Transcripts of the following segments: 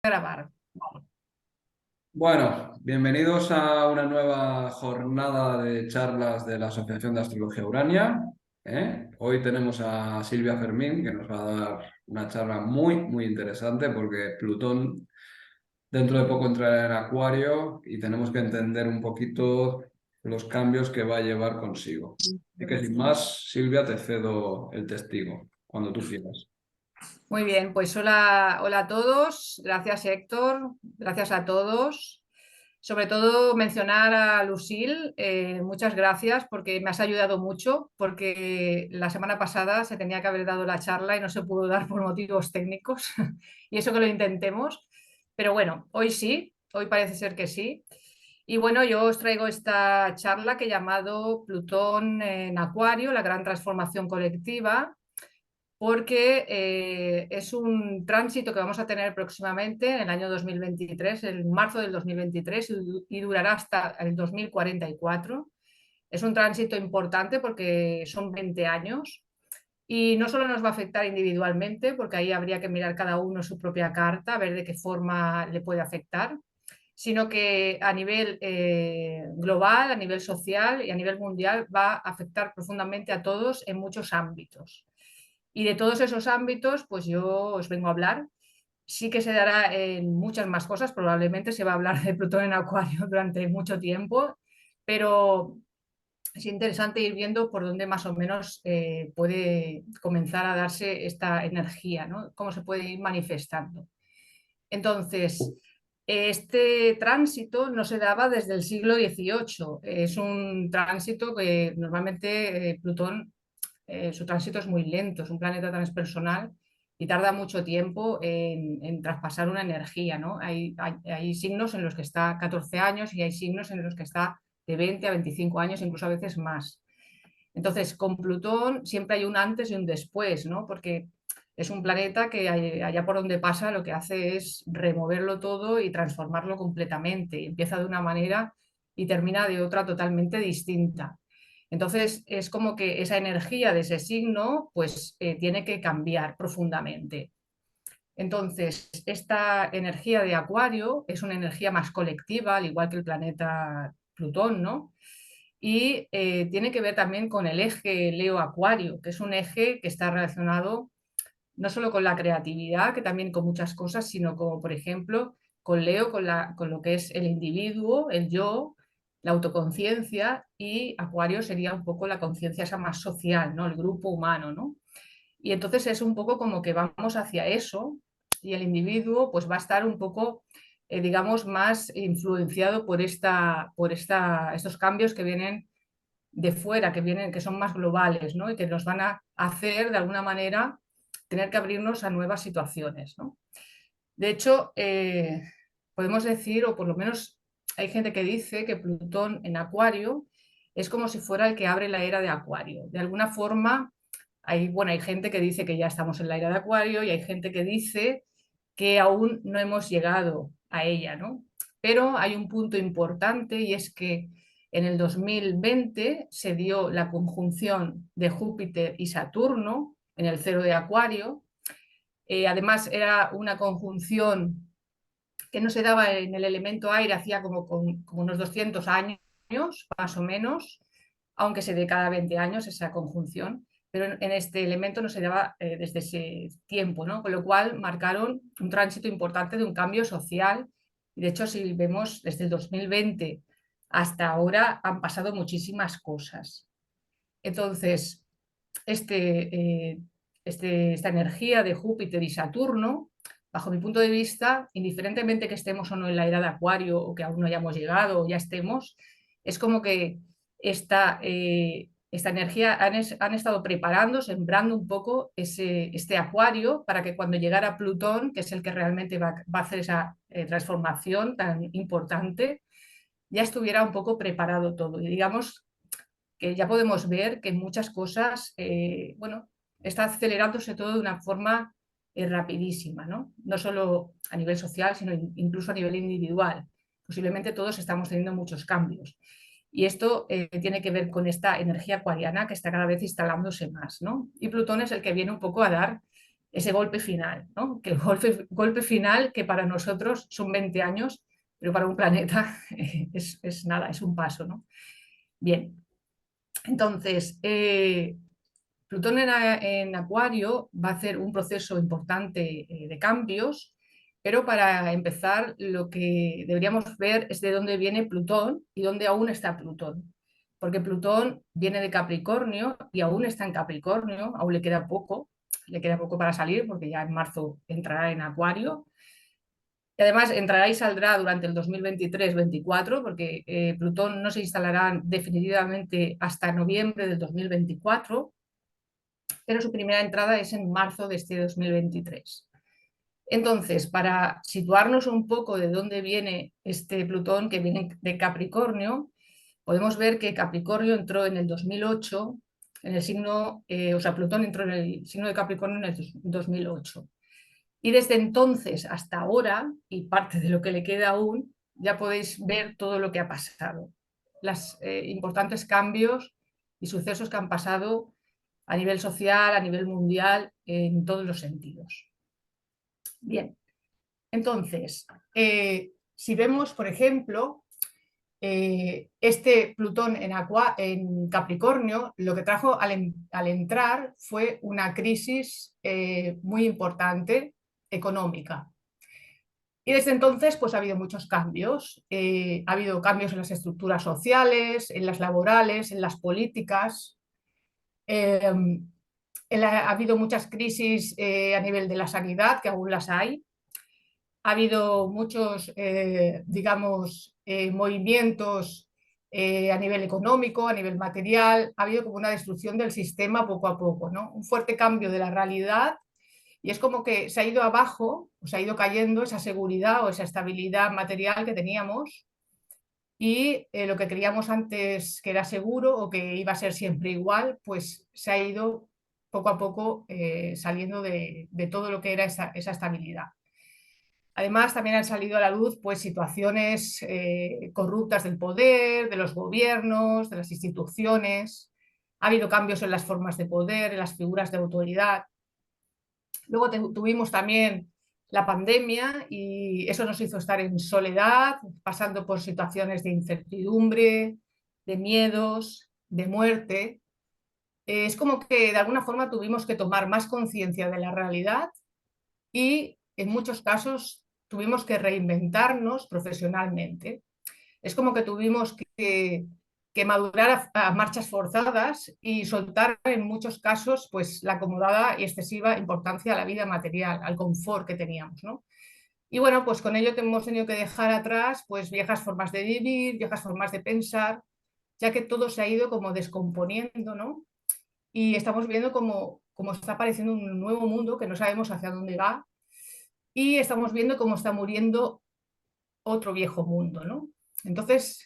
Grabar. Bueno, bienvenidos a una nueva jornada de charlas de la Asociación de Astrología Urania. Hoy tenemos a Silvia Fermín, que nos va a dar una charla muy interesante porque Plutón dentro de poco entrará en Acuario y tenemos que entender un poquito los cambios que va a llevar consigo. Así que sin más, Silvia, te cedo el testigo, cuando tú quieras. Muy bien, pues hola a todos. Gracias, Héctor. Gracias a todos. Sobre todo mencionar a Lucille, muchas gracias porque me has ayudado mucho, porque la semana pasada se tenía que haber dado la charla y no se pudo dar por motivos técnicos, y eso que lo intentemos. Pero bueno, hoy sí, hoy parece ser que sí. Y bueno, yo os traigo esta charla que he llamado Plutón en Acuario, la gran transformación colectiva, porque es un tránsito que vamos a tener próximamente en el año 2023, en marzo del 2023, y durará hasta el 2044. Es un tránsito importante porque son 20 años y no solo nos va a afectar individualmente, porque ahí habría que mirar cada uno su propia carta, a ver de qué forma le puede afectar, sino que a nivel global, a nivel social y a nivel mundial va a afectar profundamente a todos en muchos ámbitos. Y de todos esos ámbitos, pues yo os vengo a hablar. Sí que se dará en muchas más cosas, probablemente se va a hablar de Plutón en Acuario durante mucho tiempo, pero es interesante ir viendo por dónde más o menos puede comenzar a darse esta energía, ¿no? Cómo se puede ir manifestando. Entonces, este tránsito no se daba desde el siglo XVIII. Es un tránsito que normalmente Plutón, su tránsito es muy lento, es un planeta transpersonal y tarda mucho tiempo en traspasar una energía, ¿no? Hay signos en los que está 14 años y hay signos en los que está de 20 a 25 años, incluso a veces más. Entonces, con Plutón siempre hay un antes y un después, ¿no? Porque es un planeta que allá por donde pasa lo que hace es removerlo todo y transformarlo completamente. Empieza de una manera y termina de otra totalmente distinta. Entonces, es como que esa energía de ese signo, pues tiene que cambiar profundamente. Entonces, esta energía de Acuario es una energía más colectiva, al igual que el planeta Plutón, ¿no? Y tiene que ver también con el eje Leo-Acuario, que es un eje que está relacionado no solo con la creatividad, que también con muchas cosas, sino como, por ejemplo, con Leo, con lo que es el individuo, el yo, la autoconciencia, y Acuario sería un poco la conciencia esa más social, ¿no? El grupo humano, ¿no? Y entonces es un poco como que vamos hacia eso y el individuo pues va a estar un poco, digamos, más influenciado estos cambios que vienen de fuera, que son más globales, ¿no? Y que nos van a hacer de alguna manera tener que abrirnos a nuevas situaciones, ¿no? De hecho, podemos decir, o por lo menos hay gente que dice que Plutón en Acuario es como si fuera el que abre la era de Acuario. De alguna forma, hay gente que dice que ya estamos en la era de Acuario y hay gente que dice que aún no hemos llegado a ella, ¿no? Pero hay un punto importante y es que en el 2020 se dio la conjunción de Júpiter y Saturno en el cero de Acuario. Además, era una conjunción que no se daba en el elemento aire hacía como unos 200 años, más o menos, aunque se dé cada 20 años esa conjunción, pero en este elemento no se daba desde ese tiempo, ¿no? Con lo cual marcaron un tránsito importante de un cambio social. Y de hecho, si vemos desde el 2020 hasta ahora, han pasado muchísimas cosas. Entonces, esta energía de Júpiter y Saturno, bajo mi punto de vista, indiferentemente que estemos o no en la era de Acuario o que aún no hayamos llegado o ya estemos, es como que esta energía han estado preparando, sembrando un poco este Acuario para que cuando llegara Plutón, que es el que realmente va a hacer esa transformación tan importante, ya estuviera un poco preparado todo. Y digamos que ya podemos ver que muchas cosas, bueno, está acelerándose todo de una forma rapidísima, ¿no? No solo a nivel social, sino incluso a nivel individual. Posiblemente todos estamos teniendo muchos cambios. Y esto tiene que ver con esta energía acuariana que está cada vez instalándose más, ¿no? Y Plutón es el que viene un poco a dar ese golpe final, ¿no? Que el golpe final que para nosotros son 20 años, pero para un planeta es nada, es un paso, ¿no? Bien, entonces, Plutón en Acuario va a hacer un proceso importante de cambios, pero para empezar lo que deberíamos ver es de dónde viene Plutón y dónde aún está Plutón. Porque Plutón viene de Capricornio y aún está en Capricornio, aún le queda poco para salir porque ya en marzo entrará en Acuario. Y además entrará y saldrá durante el 2023-24 porque Plutón no se instalará definitivamente hasta noviembre del 2024, pero su primera entrada es en marzo de este 2023. Entonces, para situarnos un poco de dónde viene este Plutón que viene de Capricornio, podemos ver que Capricornio entró en el 2008, en el signo, o sea, Plutón entró en el signo de Capricornio en el 2008. Y desde entonces hasta ahora, y parte de lo que le queda aún, ya podéis ver todo lo que ha pasado. Los importantes cambios y sucesos que han pasado a nivel social, a nivel mundial, en todos los sentidos. Bien, entonces, si vemos, por ejemplo, este Plutón en Capricornio, lo que trajo al entrar fue una crisis muy importante económica. Y desde entonces, pues ha habido muchos cambios. Ha habido cambios en las estructuras sociales, en las laborales, en las políticas. Eh, ha habido muchas crisis a nivel de la sanidad, que aún las hay. Ha habido muchos, digamos, movimientos a nivel económico, a nivel material. Ha habido como una destrucción del sistema poco a poco, ¿no? Un fuerte cambio de la realidad y es como que se ha ido abajo, o se ha ido cayendo esa seguridad o esa estabilidad material que teníamos y lo que creíamos antes que era seguro o que iba a ser siempre igual, pues se ha ido poco a poco saliendo de todo lo que era esa estabilidad. Además, también han salido a la luz pues, situaciones corruptas del poder, de los gobiernos, de las instituciones. Ha habido cambios en las formas de poder, en las figuras de autoridad. Luego tuvimos también la pandemia y eso nos hizo estar en soledad, pasando por situaciones de incertidumbre, de miedos, de muerte. Es como que de alguna forma tuvimos que tomar más conciencia de la realidad y en muchos casos tuvimos que reinventarnos profesionalmente. Es como que tuvimos que madurar a marchas forzadas y soltar en muchos casos pues, la acomodada y excesiva importancia a la vida material, al confort que teníamos, ¿no? Y bueno, pues con ello hemos tenido que dejar atrás pues, viejas formas de vivir, viejas formas de pensar, ya que todo se ha ido como descomponiendo, ¿no? Y estamos viendo como está apareciendo un nuevo mundo que no sabemos hacia dónde va y estamos viendo cómo está muriendo otro viejo mundo, ¿no? Entonces,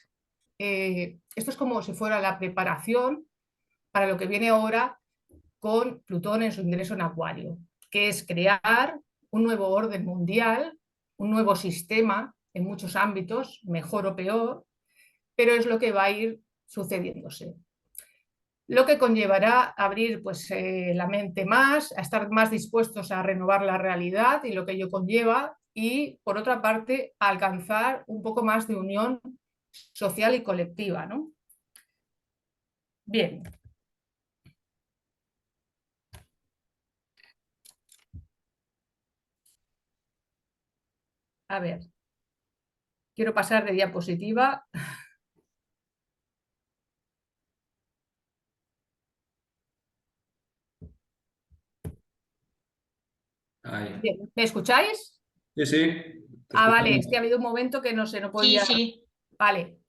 esto es como si fuera la preparación para lo que viene ahora con Plutón en su ingreso en Acuario, que es crear un nuevo orden mundial, un nuevo sistema en muchos ámbitos, mejor o peor, pero es lo que va a ir sucediéndose. Lo que conllevará a abrir pues, la mente más, a estar más dispuestos a renovar la realidad y lo que ello conlleva, y por otra parte, a alcanzar un poco más de unión social y colectiva, ¿no? Bien. A ver, quiero pasar de diapositiva. Ahí. Bien, ¿me escucháis? Sí, sí, te Ah, vale, escuchamos. es que ha habido un momento que no sé, no Sí, podía. sí. Vale,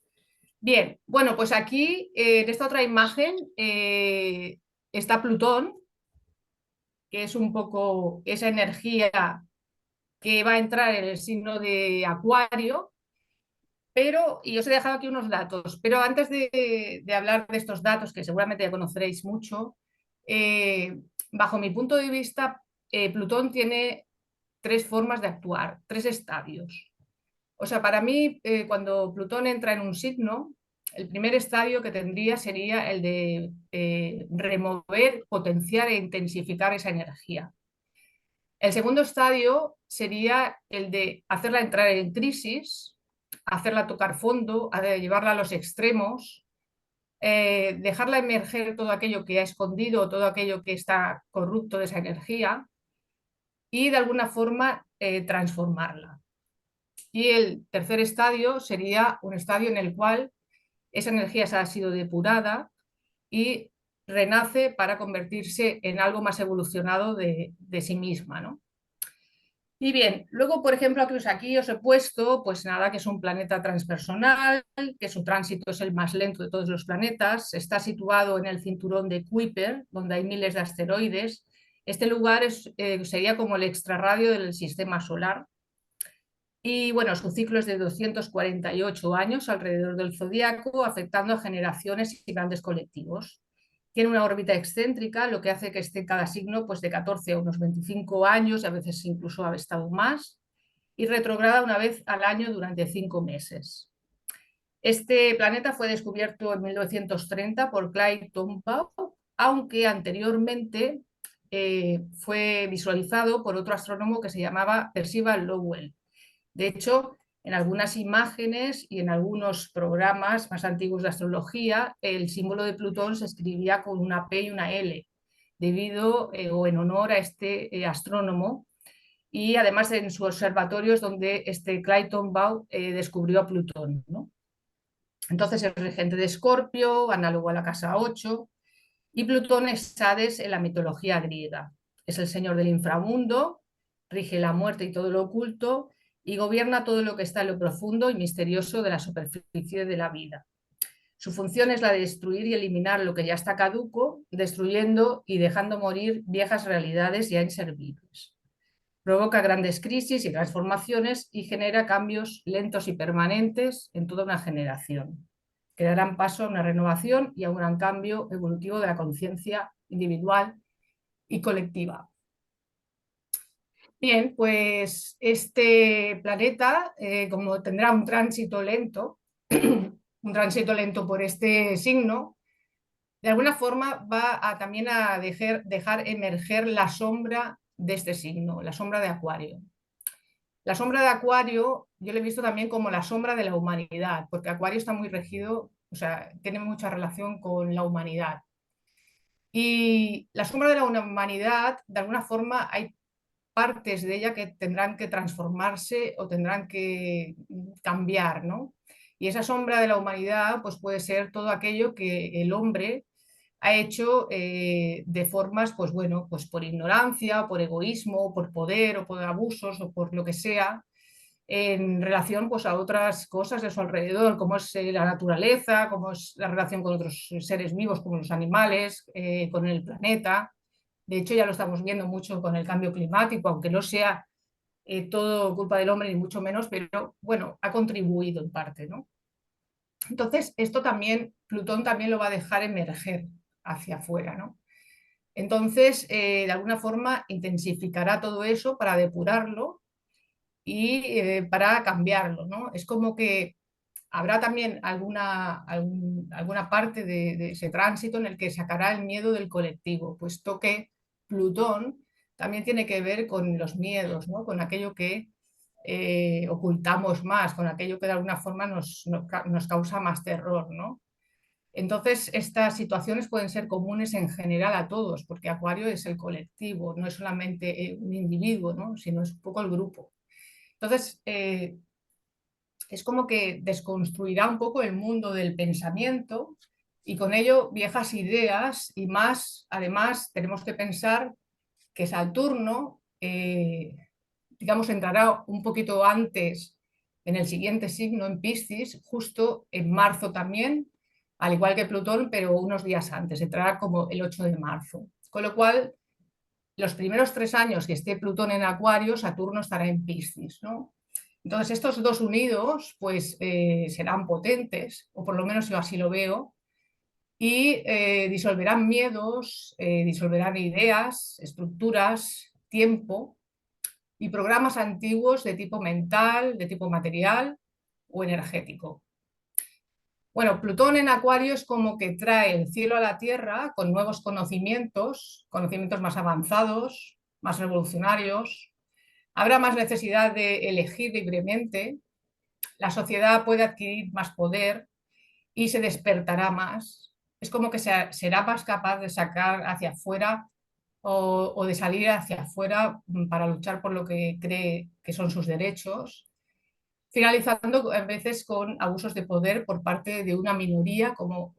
bien. Bueno, pues aquí en esta otra imagen está Plutón, que es un poco esa energía que va a entrar en el signo de Acuario, pero, y os he dejado aquí unos datos, pero antes de hablar de estos datos, que seguramente ya conoceréis mucho, bajo mi punto de vista, Plutón tiene tres formas de actuar, tres estadios. O sea, para mí, cuando Plutón entra en un signo, el primer estadio que tendría sería el de remover, potenciar e intensificar esa energía. El segundo estadio sería el de hacerla entrar en crisis, hacerla tocar fondo, llevarla a los extremos, dejarla emerger todo aquello que ha escondido, todo aquello que está corrupto de esa energía y de alguna forma transformarla. Y el tercer estadio sería un estadio en el cual esa energía ha sido depurada y renace para convertirse en algo más evolucionado de sí misma, ¿no? Y bien, luego, por ejemplo, aquí os he puesto, pues nada, que es un planeta transpersonal, que su tránsito es el más lento de todos los planetas, está situado en el cinturón de Kuiper, donde hay miles de asteroides. Este lugar sería como el extrarradio del sistema solar. Y bueno, su ciclo es de 248 años alrededor del zodiaco, afectando a generaciones y grandes colectivos. Tiene una órbita excéntrica, lo que hace que esté cada signo pues, de 14 a unos 25 años, y a veces incluso ha estado más, y retrograda una vez al año durante 5 meses. Este planeta fue descubierto en 1930 por Clyde Tombaugh, aunque anteriormente fue visualizado por otro astrónomo que se llamaba Percival Lowell. De hecho, en algunas imágenes y en algunos programas más antiguos de astrología, el símbolo de Plutón se escribía con una P y una L, debido o en honor a este astrónomo. Y además en su observatorio es donde Clyde Tombaugh descubrió a Plutón, ¿no? Entonces es regente de Escorpio, análogo a la casa 8, y Plutón es Hades en la mitología griega. Es el señor del inframundo, rige la muerte y todo lo oculto, y gobierna todo lo que está en lo profundo y misterioso de la superficie de la vida. Su función es la de destruir y eliminar lo que ya está caduco, destruyendo y dejando morir viejas realidades ya inservibles. Provoca grandes crisis y transformaciones y genera cambios lentos y permanentes en toda una generación, que darán paso a una renovación y a un gran cambio evolutivo de la conciencia individual y colectiva. Bien, pues este planeta, como tendrá un tránsito lento, un tránsito lento por este signo, de alguna forma va también a dejar emerger la sombra de este signo, la sombra de Acuario. La sombra de Acuario yo lo he visto también como la sombra de la humanidad, porque Acuario está muy regido, o sea, tiene mucha relación con la humanidad. Y la sombra de la humanidad, de alguna forma, hay partes de ella que tendrán que transformarse o tendrán que cambiar, ¿no? Y esa sombra de la humanidad pues puede ser todo aquello que el hombre ha hecho de formas, pues bueno, pues por ignorancia, por egoísmo, por poder o por abusos o por lo que sea, en relación pues a otras cosas de su alrededor, como es la naturaleza, como es la relación con otros seres vivos como los animales, con el planeta. De hecho, ya lo estamos viendo mucho con el cambio climático, aunque no sea todo culpa del hombre, ni mucho menos, pero bueno, ha contribuido en parte, ¿no? Entonces, esto también, Plutón también lo va a dejar emerger hacia afuera, ¿no? Entonces, de alguna forma, intensificará todo eso para depurarlo y para cambiarlo, ¿no? Es como que habrá también alguna parte de ese tránsito en el que sacará el miedo del colectivo, puesto que Plutón también tiene que ver con los miedos, ¿no? Con aquello que ocultamos más, con aquello que de alguna forma nos causa más terror, ¿no? Entonces, estas situaciones pueden ser comunes en general a todos, porque Acuario es el colectivo, no es solamente un individuo, ¿no? Sino es un poco el grupo. Entonces, es como que desconstruirá un poco el mundo del pensamiento y con ello viejas ideas y más, además, tenemos que pensar que Saturno, digamos, entrará un poquito antes en el siguiente signo, en Piscis, justo en marzo también, al igual que Plutón, pero unos días antes, entrará como el 8 de marzo. Con lo cual, los primeros 3 años que esté Plutón en Acuario, Saturno estará en Piscis, ¿no? Entonces, estos dos unidos, pues, serán potentes, o por lo menos yo así lo veo, y disolverán miedos, disolverán ideas, estructuras, tiempo y programas antiguos de tipo mental, de tipo material o energético. Bueno, Plutón en Acuario es como que trae el cielo a la tierra con nuevos conocimientos, conocimientos más avanzados, más revolucionarios, habrá más necesidad de elegir libremente, la sociedad puede adquirir más poder y se despertará más. Es como que será más capaz de sacar hacia afuera o de salir hacia afuera para luchar por lo que cree que son sus derechos, finalizando a veces con abusos de poder por parte de una minoría, como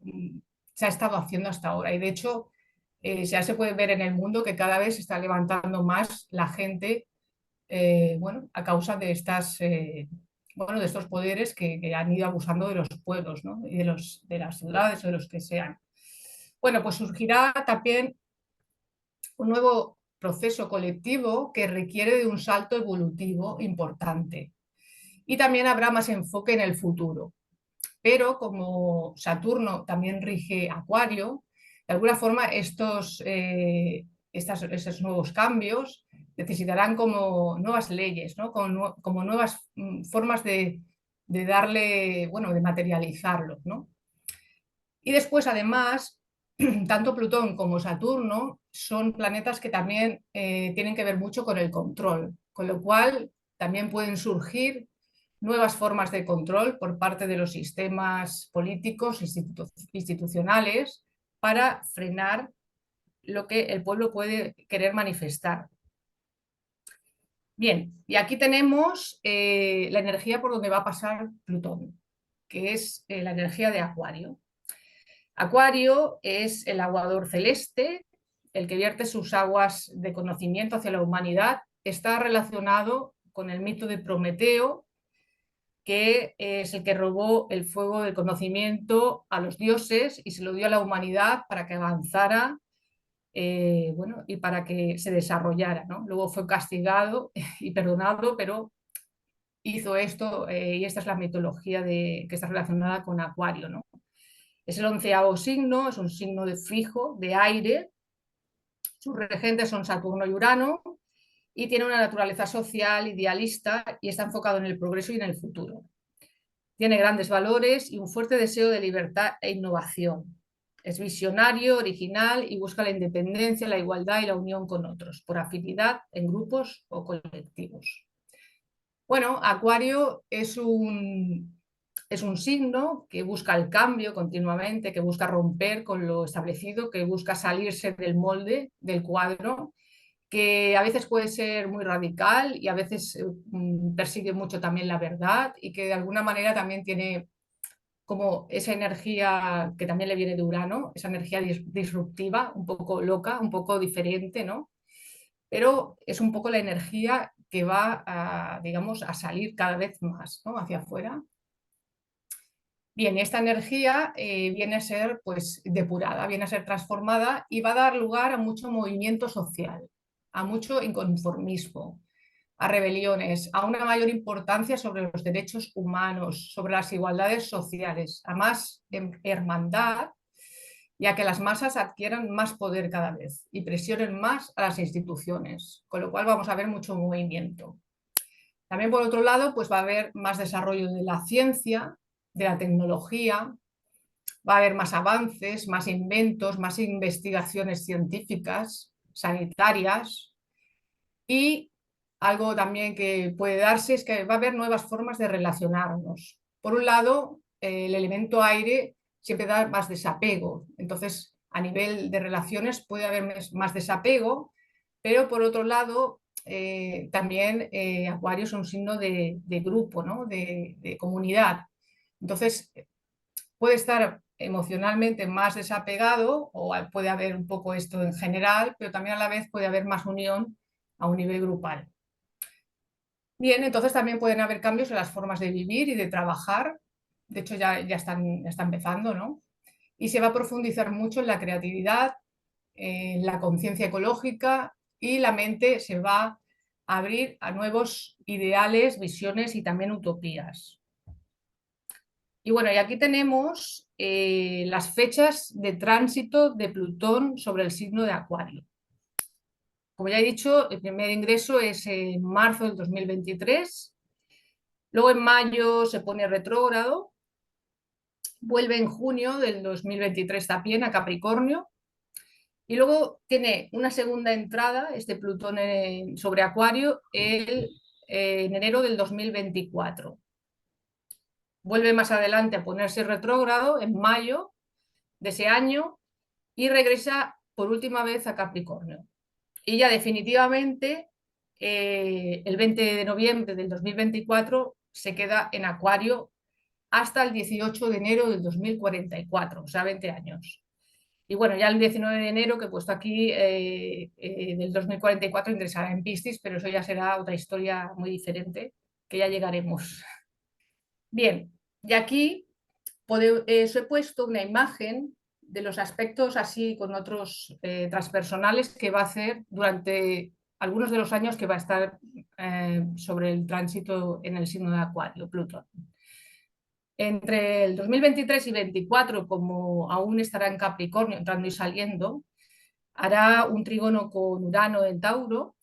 se ha estado haciendo hasta ahora. Y de hecho, ya se puede ver en el mundo que cada vez se está levantando más la gente, bueno, a causa de bueno, de estos poderes que han ido abusando de los pueblos, ¿no? Y de las ciudades o de los que sean. Bueno, pues surgirá también un nuevo proceso colectivo que requiere de un salto evolutivo importante. Y también habrá más enfoque en el futuro. Pero como Saturno también rige Acuario, de alguna forma esos nuevos cambios necesitarán como nuevas leyes, ¿no? Como nuevas formas de darle, bueno, de materializarlo, ¿no? Y después, además, tanto Plutón como Saturno son planetas que también tienen que ver mucho con el control, con lo cual también pueden surgir nuevas formas de control por parte de los sistemas políticos institucionales para frenar lo que el pueblo puede querer manifestar. Bien, y aquí tenemos la energía por donde va a pasar Plutón, que es la energía de Acuario. Acuario es el aguador celeste, el que vierte sus aguas de conocimiento hacia la humanidad. Está relacionado con el mito de Prometeo, que es el que robó el fuego del conocimiento a los dioses y se lo dio a la humanidad para que avanzara, bueno, y para que se desarrollara, ¿no? Luego fue castigado y perdonado, pero hizo esto, y esta es la mitología que está relacionada con Acuario, ¿no? Es el 11º signo, es un signo de fijo, de aire. Sus regentes son Saturno y Urano y tiene una naturaleza social, idealista y está enfocado en el progreso y en el futuro. Tiene grandes valores y un fuerte deseo de libertad e innovación. Es visionario, original y busca la independencia, la igualdad y la unión con otros, por afinidad en grupos o colectivos. Bueno, Acuario es un signo que busca el cambio continuamente, que busca romper con lo establecido, que busca salirse del molde, del cuadro, que a veces puede ser muy radical y a veces persigue mucho también la verdad y que de alguna manera también tiene como esa energía que también le viene de Urano, esa energía disruptiva, un poco loca, un poco diferente, ¿no? Pero es un poco la energía que va a, digamos, a salir cada vez más, ¿no? Hacia afuera. Bien, esta energía viene a ser pues depurada, viene a ser transformada y va a dar lugar a mucho movimiento social, a mucho inconformismo, a rebeliones, a una mayor importancia sobre los derechos humanos, sobre las igualdades sociales, a más hermandad y a que las masas adquieran más poder cada vez y presionen más a las instituciones, con lo cual vamos a ver mucho movimiento. También, por otro lado, pues va a haber más desarrollo de la ciencia, de la tecnología, va a haber más avances, más inventos, más investigaciones científicas, sanitarias y algo también que puede darse es que va a haber nuevas formas de relacionarnos. Por un lado, el elemento aire siempre da más desapego, entonces a nivel de relaciones puede haber más desapego, pero por otro lado también Acuario es un signo de grupo, ¿no? de comunidad. Entonces puede estar emocionalmente más desapegado o puede haber un poco esto en general, pero también a la vez puede haber más unión a un nivel grupal. Bien, entonces también pueden haber cambios en las formas de vivir y de trabajar. De hecho, ya está empezando, ¿no? Y se va a profundizar mucho en la creatividad, en la conciencia ecológica y la mente se va a abrir a nuevos ideales, visiones y también utopías. Y bueno, y aquí tenemos las fechas de tránsito de Plutón sobre el signo de Acuario. Como ya he dicho, el primer ingreso es en marzo del 2023, luego en mayo se pone retrógrado, vuelve en junio del 2023 también a Capricornio Y luego tiene una segunda entrada, este Plutón sobre Acuario, en enero del 2024. Vuelve más adelante a ponerse retrógrado en mayo de ese año y regresa por última vez a Capricornio. Y ya definitivamente el 20 de noviembre del 2024 se queda en Acuario hasta el 18 de enero del 2044, o sea, 20 años. Y bueno, ya el 19 de enero, que he puesto aquí, del 2044, ingresará en Piscis, pero eso ya será otra historia muy diferente, que ya llegaremos. Bien, y aquí os he puesto una imagen de los aspectos así con otros transpersonales que va a hacer durante algunos de los años que va a estar sobre el tránsito en el signo de Acuario, Plutón. Entre el 2023 y 2024, como aún estará en Capricornio, entrando y saliendo, hará un trígono con Urano en Tauro,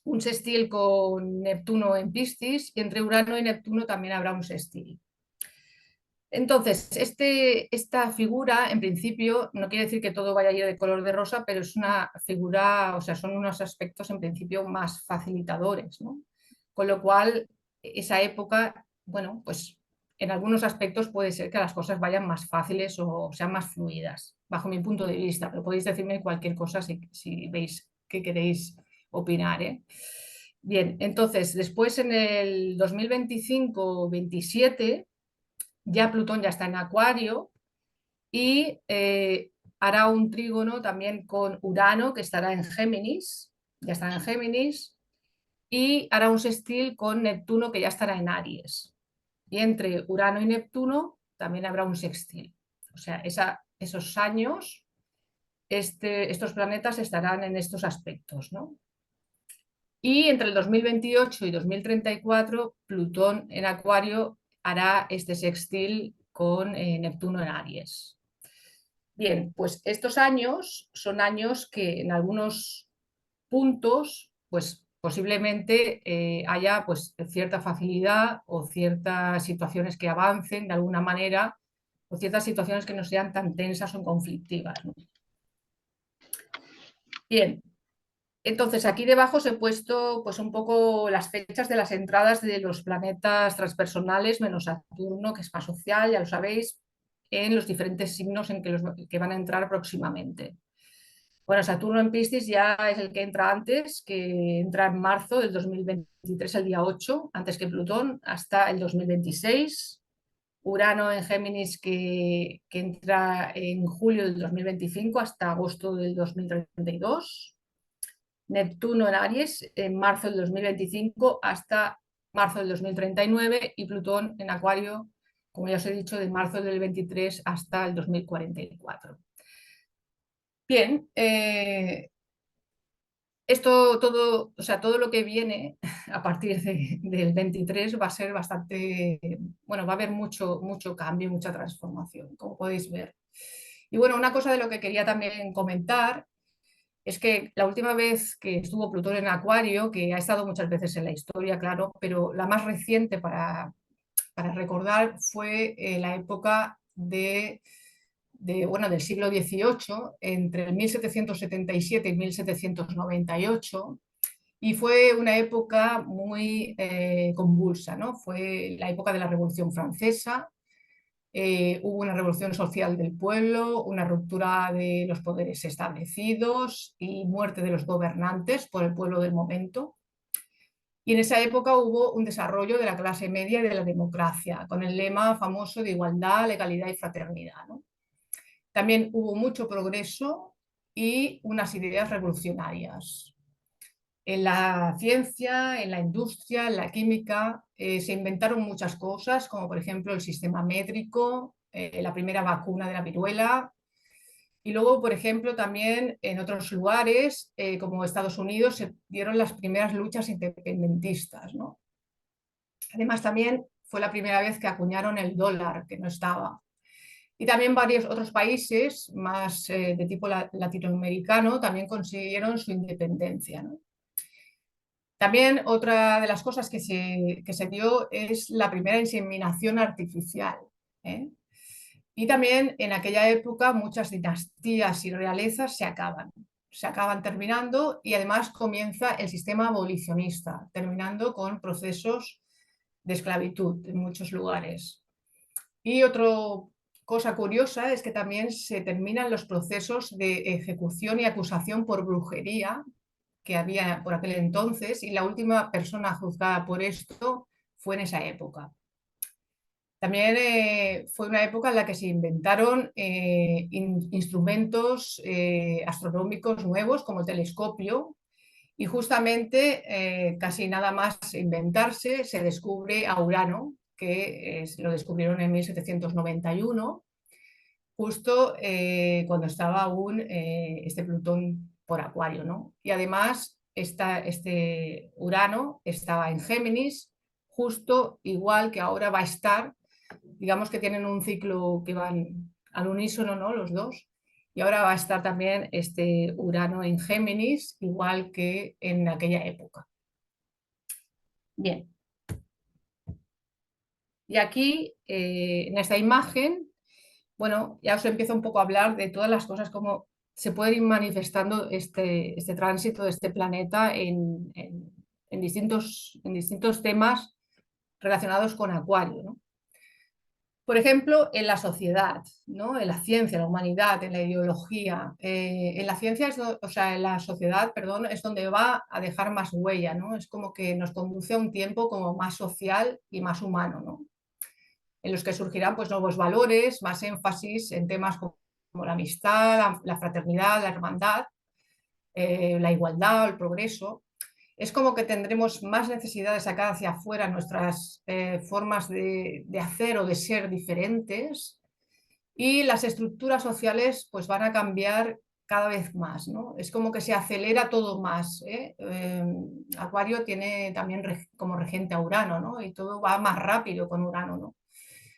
un sextil con Neptuno en Piscis, y entre Urano y Neptuno también habrá un sextil. Entonces, esta figura, en principio, no quiere decir que todo vaya a ir de color de rosa, pero es una figura, o sea, son unos aspectos en principio más facilitadores, ¿no? Con lo cual, esa época, bueno, pues en algunos aspectos puede ser que las cosas vayan más fáciles o sean más fluidas, bajo mi punto de vista, pero podéis decirme cualquier cosa si veis que queréis opinar, ¿eh? Bien, entonces, después en el 2025-27 ya Plutón ya está en Acuario y hará un trígono también con Urano, que estará en Géminis, ya estará en Géminis, y hará un sextil con Neptuno, que ya estará en Aries. Y entre Urano y Neptuno también habrá un sextil. O sea, esos años, estos planetas estarán en estos aspectos, ¿no? Y entre el 2028 y 2034, Plutón en Acuario hará este sextil con Neptuno en Aries. Bien, pues estos años son años que en algunos puntos, pues posiblemente haya pues cierta facilidad o ciertas situaciones que avancen de alguna manera o ciertas situaciones que no sean tan tensas o conflictivas, ¿no? Bien, entonces aquí debajo os he puesto pues un poco las fechas de las entradas de los planetas transpersonales menos Saturno, que es más social, ya lo sabéis, en los diferentes signos en que van a entrar próximamente. Bueno, Saturno en Piscis ya es el que entra antes, que entra en marzo del 2023, el día 8, antes que Plutón, hasta el 2026. Urano en Géminis, que entra en julio del 2025 hasta agosto del 2032. Neptuno en Aries en marzo del 2025 hasta marzo del 2039 y Plutón en Acuario, como ya os he dicho, de marzo del 23 hasta el 2044. Bien, esto todo, o sea, todo lo que viene a partir del 23 va a ser bastante, bueno, va a haber mucho cambio, mucha transformación, como podéis ver. Y bueno, una cosa de lo que quería también comentar es que la última vez que estuvo Plutón en Acuario, que ha estado muchas veces en la historia, claro, pero la más reciente para recordar fue la época bueno, del siglo XVIII, entre el 1777 y 1798, y fue una época muy convulsa, ¿no? Fue la época de la Revolución Francesa. Hubo una revolución social del pueblo, una ruptura de los poderes establecidos y muerte de los gobernantes por el pueblo del momento. Y en esa época hubo un desarrollo de la clase media y de la democracia, con el lema famoso de igualdad, legalidad y fraternidad, ¿no? También hubo mucho progreso y unas ideas revolucionarias. En la ciencia, en la industria, en la química, se inventaron muchas cosas, como por ejemplo el sistema métrico, la primera vacuna de la viruela. Y luego, por ejemplo, también en otros lugares, como Estados Unidos, se dieron las primeras luchas independentistas, ¿no? Además, también fue la primera vez que acuñaron el dólar, que no estaba. Y también varios otros países más de tipo latinoamericano también consiguieron su independencia, ¿no? También otra de las cosas que se dio es la primera inseminación artificial, ¿eh? Y también en aquella época muchas dinastías y realezas se acaban terminando y además comienza el sistema abolicionista, terminando con procesos de esclavitud en muchos lugares. Y otra cosa curiosa es que también se terminan los procesos de ejecución y acusación por brujería que había por aquel entonces y la última persona juzgada por esto fue en esa época. También fue una época en la que se inventaron instrumentos astronómicos nuevos como el telescopio y justamente casi nada más inventarse se descubre a Urano, que lo descubrieron en 1791, justo cuando estaba aún este Plutón por Acuario, ¿no? Y además este Urano estaba en Géminis, justo igual que ahora va a estar, digamos que tienen un ciclo que van al unísono, ¿no? Los dos. Y ahora va a estar también este Urano en Géminis, igual que en aquella época. Bien. Y aquí, en esta imagen, bueno, ya os empiezo un poco a hablar de todas las cosas, cómo se puede ir manifestando este tránsito de este planeta en distintos temas relacionados con Acuario, ¿no? Por ejemplo, en la sociedad, ¿no? En la ciencia, en la humanidad, en la ideología. En la ciencia, o sea, en la sociedad, perdón, es donde va a dejar más huella, ¿no? Es como que nos conduce a un tiempo como más social y más humano, ¿no? En los que surgirán pues, nuevos valores, más énfasis en temas como la amistad, la fraternidad, la hermandad, la igualdad, el progreso. Es como que tendremos más necesidad de sacar hacia afuera nuestras formas de hacer o de ser diferentes y las estructuras sociales pues van a cambiar cada vez más, ¿no? Es como que se acelera todo más, ¿eh? Acuario tiene también como regente a Urano, ¿no? Y todo va más rápido con Urano, ¿no?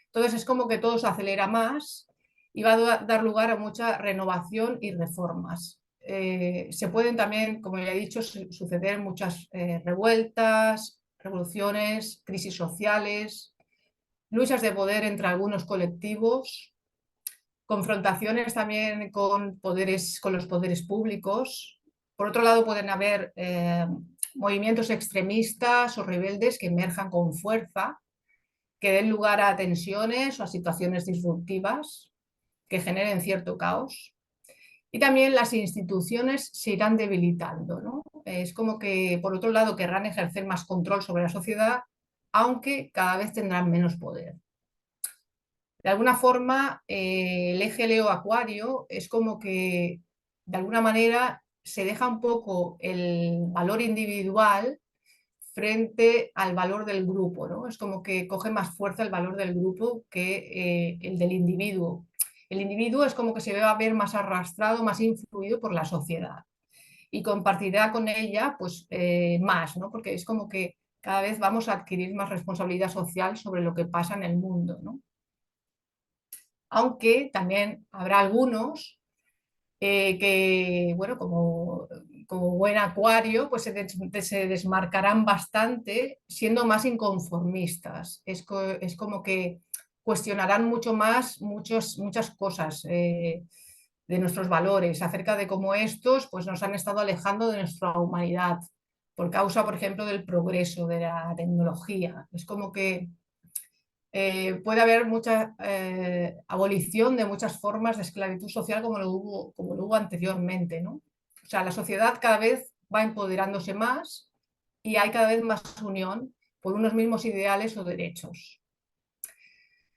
Entonces es como que todo se acelera más y va a dar lugar a mucha renovación y reformas. Se pueden también, como ya he dicho, suceder muchas revueltas, revoluciones, crisis sociales, luchas de poder entre algunos colectivos, confrontaciones también con poderes, con los poderes públicos. Por otro lado, pueden haber movimientos extremistas o rebeldes que emerjan con fuerza, que den lugar a tensiones o a situaciones disruptivas que generen cierto caos. Y también las instituciones se irán debilitando, ¿no? Es como que, por otro lado, querrán ejercer más control sobre la sociedad, aunque cada vez tendrán menos poder. De alguna forma, el eje Leo-Acuario es como que, de alguna manera, se deja un poco el valor individual frente al valor del grupo, ¿no? Es como que coge más fuerza el valor del grupo que el del individuo. El individuo es como que se va a ver más arrastrado, más influido por la sociedad y compartirá con ella pues más, ¿no? Porque es como que cada vez vamos a adquirir más responsabilidad social sobre lo que pasa en el mundo, ¿no? Aunque también habrá algunos que, bueno, como buen acuario, pues se desmarcarán bastante siendo más inconformistas. Es como que cuestionarán mucho más muchas cosas de nuestros valores, acerca de cómo estos pues, nos han estado alejando de nuestra humanidad por causa, por ejemplo, del progreso, de la tecnología. Es como que puede haber mucha abolición de muchas formas de esclavitud social como lo hubo anteriormente, ¿no? O sea, la sociedad cada vez va empoderándose más y hay cada vez más unión por unos mismos ideales o derechos.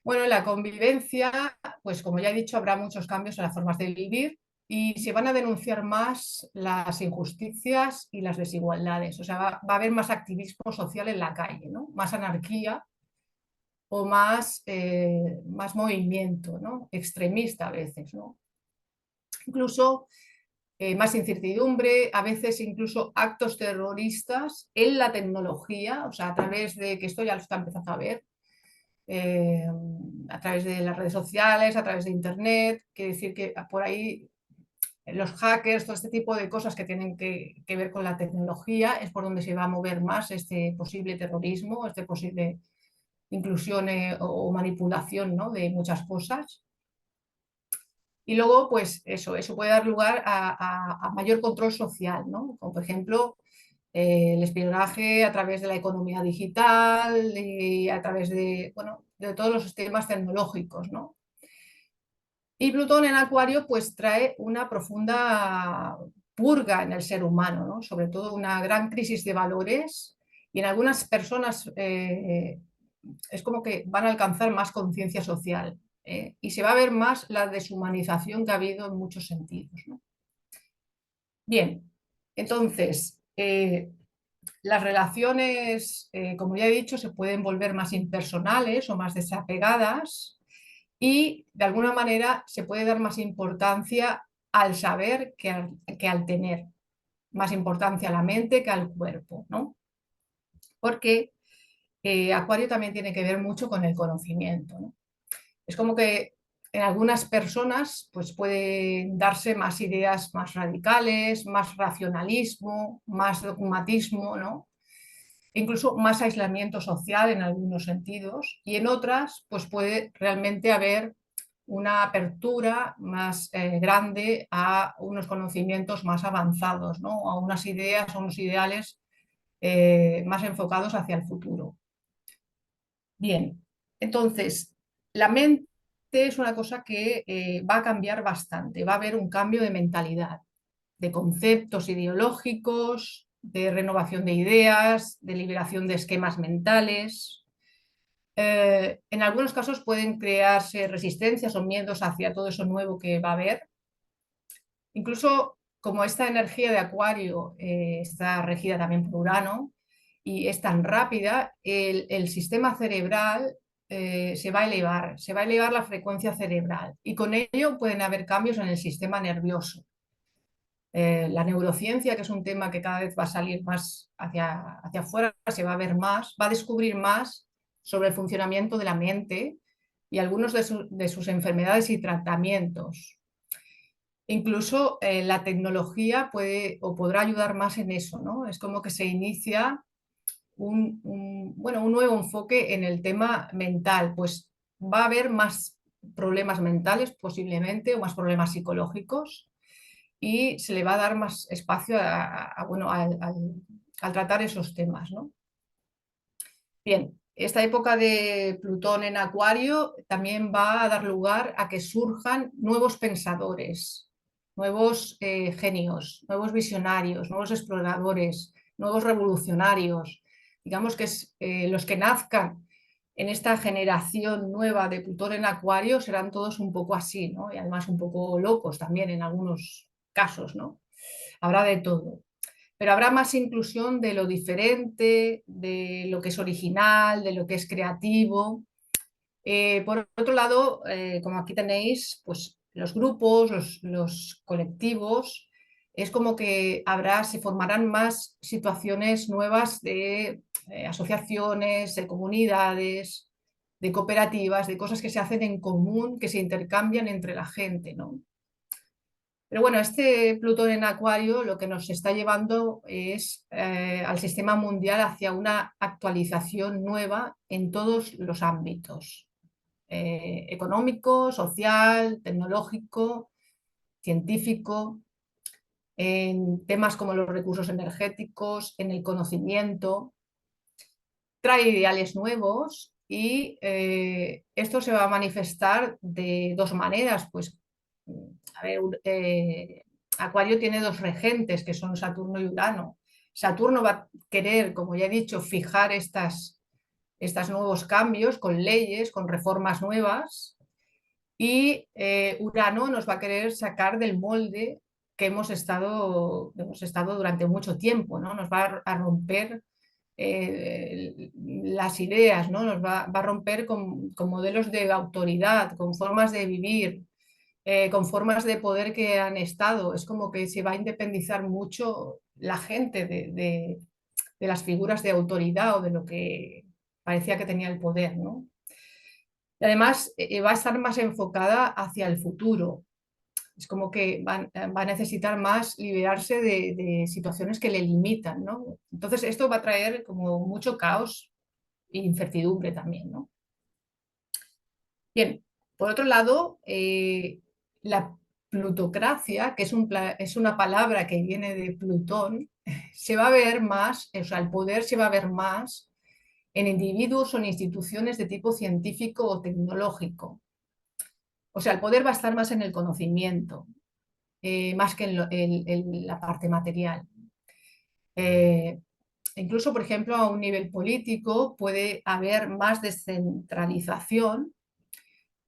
Bueno, en la convivencia, pues como ya he dicho, habrá muchos cambios en las formas de vivir y se van a denunciar más las injusticias y las desigualdades. O sea, va a haber más activismo social en la calle, ¿no? Más anarquía o más movimiento, ¿no? Extremista a veces, ¿no? Incluso más incertidumbre, a veces incluso actos terroristas en la tecnología, o sea, a través de, que esto ya lo está empezando a ver, eh, a través de las redes sociales, a través de Internet, quiere decir que por ahí los hackers, todo este tipo de cosas que tienen que ver con la tecnología, es por donde se va a mover más este posible terrorismo, este posible inclusión o manipulación, ¿no? De muchas cosas. Y luego, pues eso puede dar lugar a mayor control social, ¿no? Como por ejemplo el espionaje a través de la economía digital y a través de, bueno, de todos los sistemas tecnológicos, ¿no? Y Plutón en Acuario pues trae una profunda purga en el ser humano, ¿no? Sobre todo una gran crisis de valores y en algunas personas es como que van a alcanzar más conciencia social y se va a ver más la deshumanización que ha habido en muchos sentidos, ¿no? Bien, entonces, las relaciones, como ya he dicho, se pueden volver más impersonales o más desapegadas y de alguna manera se puede dar más importancia al saber que al tener, más importancia a la mente que al cuerpo, ¿no? Porque Acuario también tiene que ver mucho con el conocimiento, ¿no? Es como que en algunas personas pues pueden darse más ideas más radicales, más racionalismo, más dogmatismo, ¿no? Incluso más aislamiento social en algunos sentidos y en otras pues puede realmente haber una apertura más grande a unos conocimientos más avanzados, ¿no? A unas ideas, a unos ideales más enfocados hacia el futuro. Bien, entonces, la mente es una cosa que va a cambiar bastante, va a haber un cambio de mentalidad, de conceptos ideológicos, de renovación de ideas, de liberación de esquemas mentales. En algunos casos pueden crearse resistencias o miedos hacia todo eso nuevo que va a haber. Incluso como esta energía de Acuario está regida también por Urano y es tan rápida, el sistema cerebral se va a elevar la frecuencia cerebral y con ello pueden haber cambios en el sistema nervioso. La neurociencia, que es un tema que cada vez va a salir más hacia afuera, se va a ver más, va a descubrir más sobre el funcionamiento de la mente y algunos de sus enfermedades y tratamientos. Incluso la tecnología puede o podrá ayudar más en eso, ¿no? Es como que se inicia bueno, un nuevo enfoque en el tema mental, pues va a haber más problemas mentales posiblemente o más problemas psicológicos y se le va a dar más espacio bueno, al tratar esos temas, ¿no? Bien, esta época de Plutón en Acuario también va a dar lugar a que surjan nuevos pensadores, nuevos genios, nuevos visionarios, nuevos exploradores, nuevos revolucionarios. Digamos que los que nazcan en esta generación nueva de Plutón en Acuario serán todos un poco así, ¿no? Y además un poco locos también en algunos casos, ¿no? Habrá de todo, pero habrá más inclusión de lo diferente, de lo que es original, de lo que es creativo. Por otro lado, como aquí tenéis, pues los grupos, los colectivos, es como que se formarán más situaciones nuevas de asociaciones, de comunidades, de cooperativas, de cosas que se hacen en común, que se intercambian entre la gente, ¿no? Pero bueno, este Plutón en Acuario lo que nos está llevando es al sistema mundial hacia una actualización nueva en todos los ámbitos, económico, social, tecnológico, científico, en temas como los recursos energéticos, en el conocimiento. Trae ideales nuevos y esto se va a manifestar de dos maneras, pues a ver, Acuario tiene dos regentes que son Saturno y Urano. Saturno va a querer, como ya he dicho, fijar estos nuevos cambios con leyes, con reformas nuevas y Urano nos va a querer sacar del molde que hemos estado durante mucho tiempo, ¿no? Nos va a romper las ideas, ¿no? Va a romper con modelos de autoridad, con formas de vivir, con formas de poder que han estado. Es como que se va a independizar mucho la gente de las figuras de autoridad o de lo que parecía que tenía el poder, ¿no? Y además va a estar más enfocada hacia el futuro. Es como que va a necesitar más liberarse de situaciones que le limitan, ¿no? Entonces esto va a traer como mucho caos e incertidumbre también, ¿no? Bien, por otro lado, La plutocracia, que es una palabra que viene de Plutón, se va a ver más, o sea, el poder se va a ver más en individuos o en instituciones de tipo científico o tecnológico. O sea, el poder va a estar más en el conocimiento, más que en la parte material. Eh, Incluso, por ejemplo, a un nivel político puede haber más descentralización,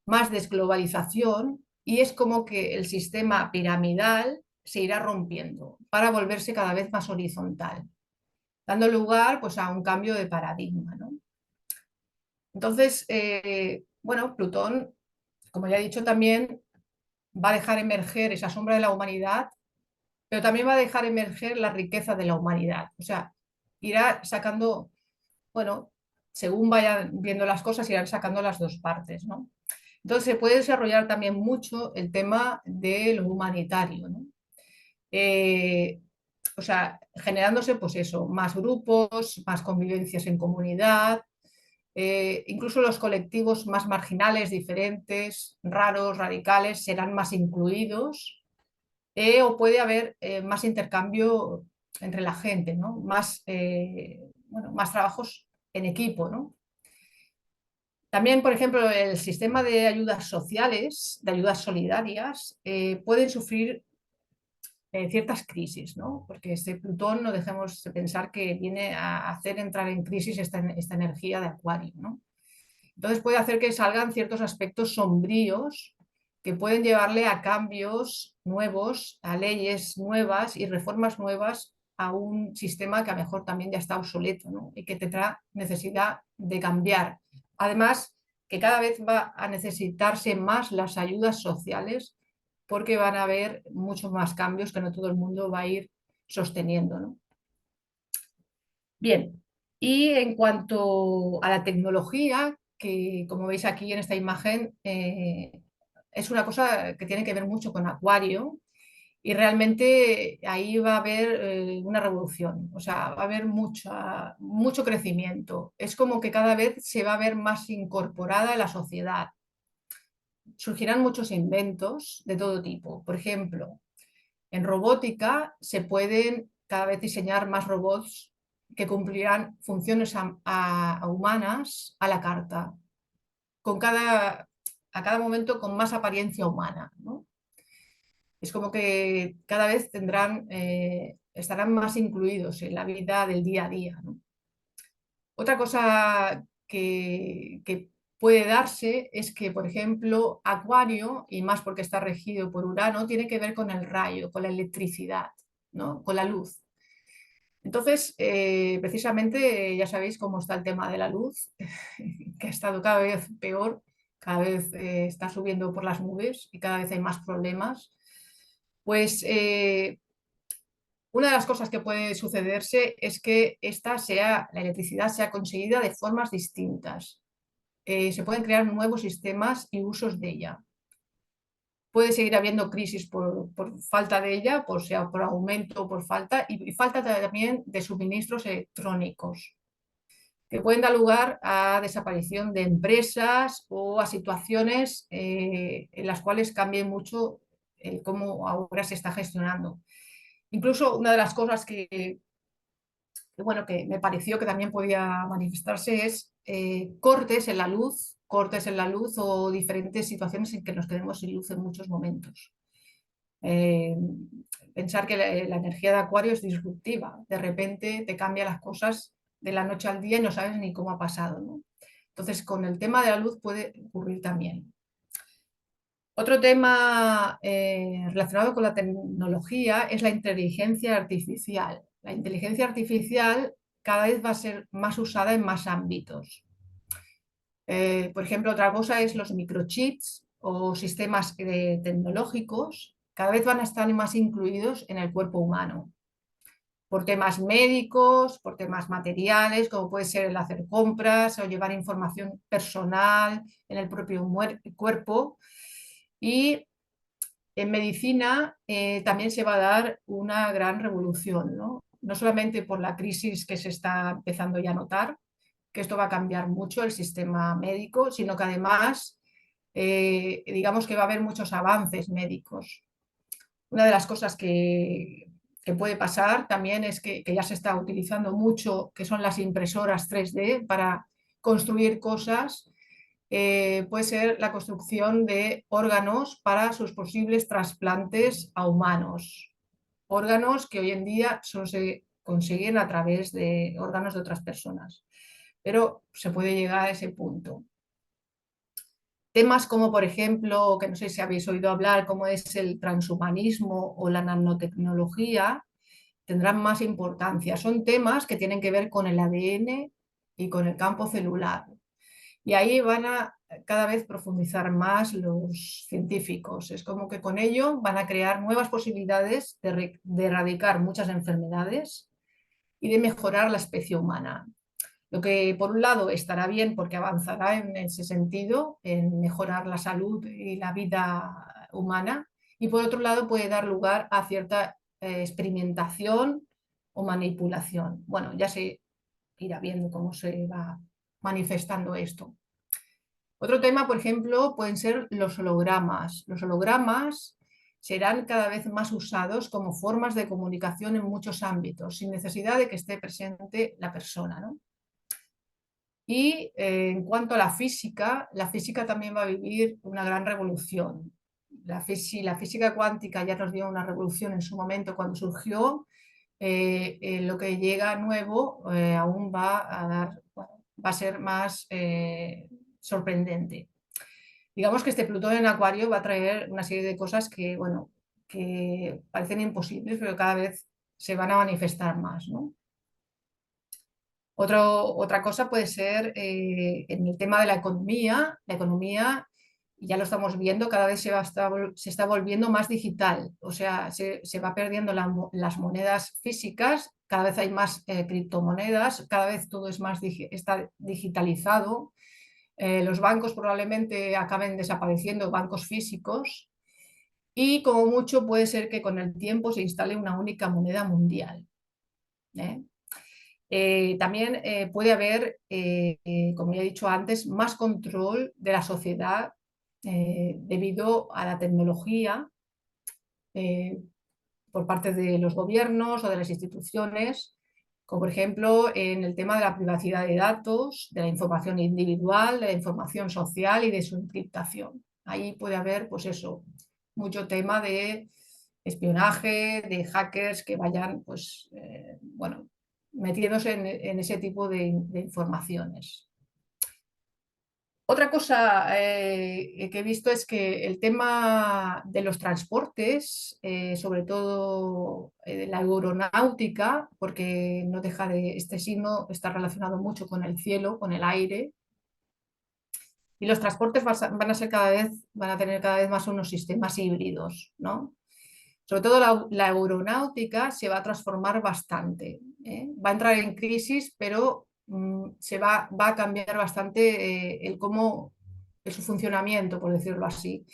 más desglobalización, y es como que el sistema piramidal se irá rompiendo para volverse cada vez más horizontal, dando lugar pues, a un cambio de paradigma, ¿no? Entonces, bueno, Plutón, como ya he dicho también, va a dejar emerger esa sombra de la humanidad, pero también va a dejar emerger la riqueza de la humanidad. O sea, irá sacando, bueno, según vayan viendo las cosas, irán sacando las dos partes, ¿no? Entonces se puede desarrollar también mucho el tema de lo humanitario, ¿no? Eh, o sea, generándose, pues eso, más grupos, más convivencias en comunidad, incluso los colectivos más marginales, diferentes, raros, radicales, serán más incluidos, o puede haber más intercambio entre la gente, ¿no? Más, bueno, más trabajos en equipo, ¿no? También, por ejemplo, el sistema de ayudas sociales, de ayudas solidarias, pueden sufrir ciertas crisis, ¿no? Porque este Plutón, no dejemos de pensar que viene a hacer entrar en crisis esta energía de Acuario, ¿no? Entonces puede hacer que salgan ciertos aspectos sombríos que pueden llevarle a cambios nuevos, a leyes nuevas y reformas nuevas a un sistema que a lo mejor también ya está obsoleto, ¿no? Y que tendrá necesidad de cambiar. Además, que cada vez va a necesitarse más las ayudas sociales porque van a haber muchos más cambios que no todo el mundo va a ir sosteniendo, ¿no? Bien, y en cuanto a la tecnología, que como veis aquí en esta imagen, es una cosa que tiene que ver mucho con Acuario y realmente ahí va a haber una revolución, o sea, va a haber mucho crecimiento. Es como que cada vez se va a ver más incorporada a la sociedad. Surgirán muchos inventos de todo tipo. Por ejemplo, en robótica se pueden cada vez diseñar más robots que cumplirán funciones a humanas a la carta, a cada momento con más apariencia humana, ¿no? Es como que cada vez estarán más incluidos en la vida del día a día, ¿no? Otra cosa que puede darse es que, por ejemplo, Acuario, y más porque está regido por Urano, tiene que ver con el rayo, con la electricidad, ¿no? Con la luz. Entonces, precisamente ya sabéis cómo está el tema de la luz, que ha estado cada vez peor, cada vez está subiendo por las nubes y cada vez hay más problemas. Pues una de las cosas que puede sucederse es que la electricidad sea conseguida de formas distintas. Se pueden crear nuevos sistemas y usos de ella. Puede seguir habiendo crisis por falta de ella, sea por aumento o por falta, y falta también de suministros electrónicos, que pueden dar lugar a desaparición de empresas o a situaciones en las cuales cambie mucho cómo ahora se está gestionando. Incluso una de las cosas bueno, que me pareció que también podía manifestarse es cortes en la luz o diferentes situaciones en que nos quedemos sin luz en muchos momentos. Eh, Pensar que la energía de Acuario es disruptiva, de repente te cambia las cosas de la noche al día y no sabes ni cómo ha pasado, ¿no? Entonces, con el tema de la luz puede ocurrir también. Otro tema relacionado con la tecnología es la inteligencia artificial. La inteligencia artificial cada vez va a ser más usada en más ámbitos. Por ejemplo, otra cosa es los microchips o sistemas tecnológicos, cada vez van a estar más incluidos en el cuerpo humano, por temas médicos, por temas materiales, como puede ser el hacer compras o llevar información personal en el propio cuerpo. Y en medicina también se va a dar una gran revolución, ¿no? No solamente por la crisis que se está empezando ya a notar, que esto va a cambiar mucho el sistema médico, sino que además digamos que va a haber muchos avances médicos. Una de las cosas que puede pasar también es que ya se está utilizando mucho, que son las impresoras 3D para construir cosas. Puede ser la construcción de órganos para sus posibles trasplantes a humanos. Órganos que hoy en día solo se consiguen a través de órganos de otras personas. Pero se puede llegar a ese punto. Temas como, por ejemplo, que no sé si habéis oído hablar, como es el transhumanismo o la nanotecnología, tendrán más importancia. Son temas que tienen que ver con el ADN y con el campo celular. Y ahí van a cada vez profundizar más los científicos. Es como que con ello van a crear nuevas posibilidades de erradicar muchas enfermedades y de mejorar la especie humana. Lo que por un lado estará bien porque avanzará en ese sentido, en mejorar la salud y la vida humana, y por otro lado puede dar lugar a cierta experimentación o manipulación. Bueno, ya se irá viendo cómo se va manifestando esto. Otro tema, por ejemplo, pueden ser los hologramas. Los hologramas serán cada vez más usados como formas de comunicación en muchos ámbitos, sin necesidad de que esté presente la persona, ¿no? Y en cuanto a la física también va a vivir una gran revolución. La física cuántica ya nos dio una revolución en su momento cuando surgió, lo que llega nuevo aún va a dar, bueno, va a ser más sorprendente. Digamos que este Plutón en Acuario va a traer una serie de cosas que, bueno, que parecen imposibles, pero cada vez se van a manifestar más, ¿no? Otra cosa puede ser en el tema de la economía ya lo estamos viendo, cada vez se está volviendo más digital, o sea, se va perdiendo las monedas físicas, cada vez hay más criptomonedas, cada vez todo es más está digitalizado, los bancos probablemente acaben desapareciendo, bancos físicos, y como mucho puede ser que con el tiempo se instale una única moneda mundial. ¿Eh? También puede haber, como ya he dicho antes, más control de la sociedad debido a la tecnología eh, por parte de los gobiernos o de las instituciones, como por ejemplo en el tema de la privacidad de datos, de la información individual, de la información social y de su encriptación. Ahí puede haber, pues eso, mucho tema de espionaje, de hackers que vayan, pues, bueno, metiéndose en ese tipo de informaciones. Otra cosa que he visto es que el tema de los transportes, sobre todo la aeronáutica, porque no deja de, este signo está relacionado mucho con el cielo, con el aire, y los transportes van a ser cada vez, van a tener cada vez más unos sistemas híbridos, ¿no? Sobre todo la aeronáutica se va a transformar bastante, ¿eh? Va a entrar en crisis, pero va a cambiar bastante su funcionamiento, por decirlo así.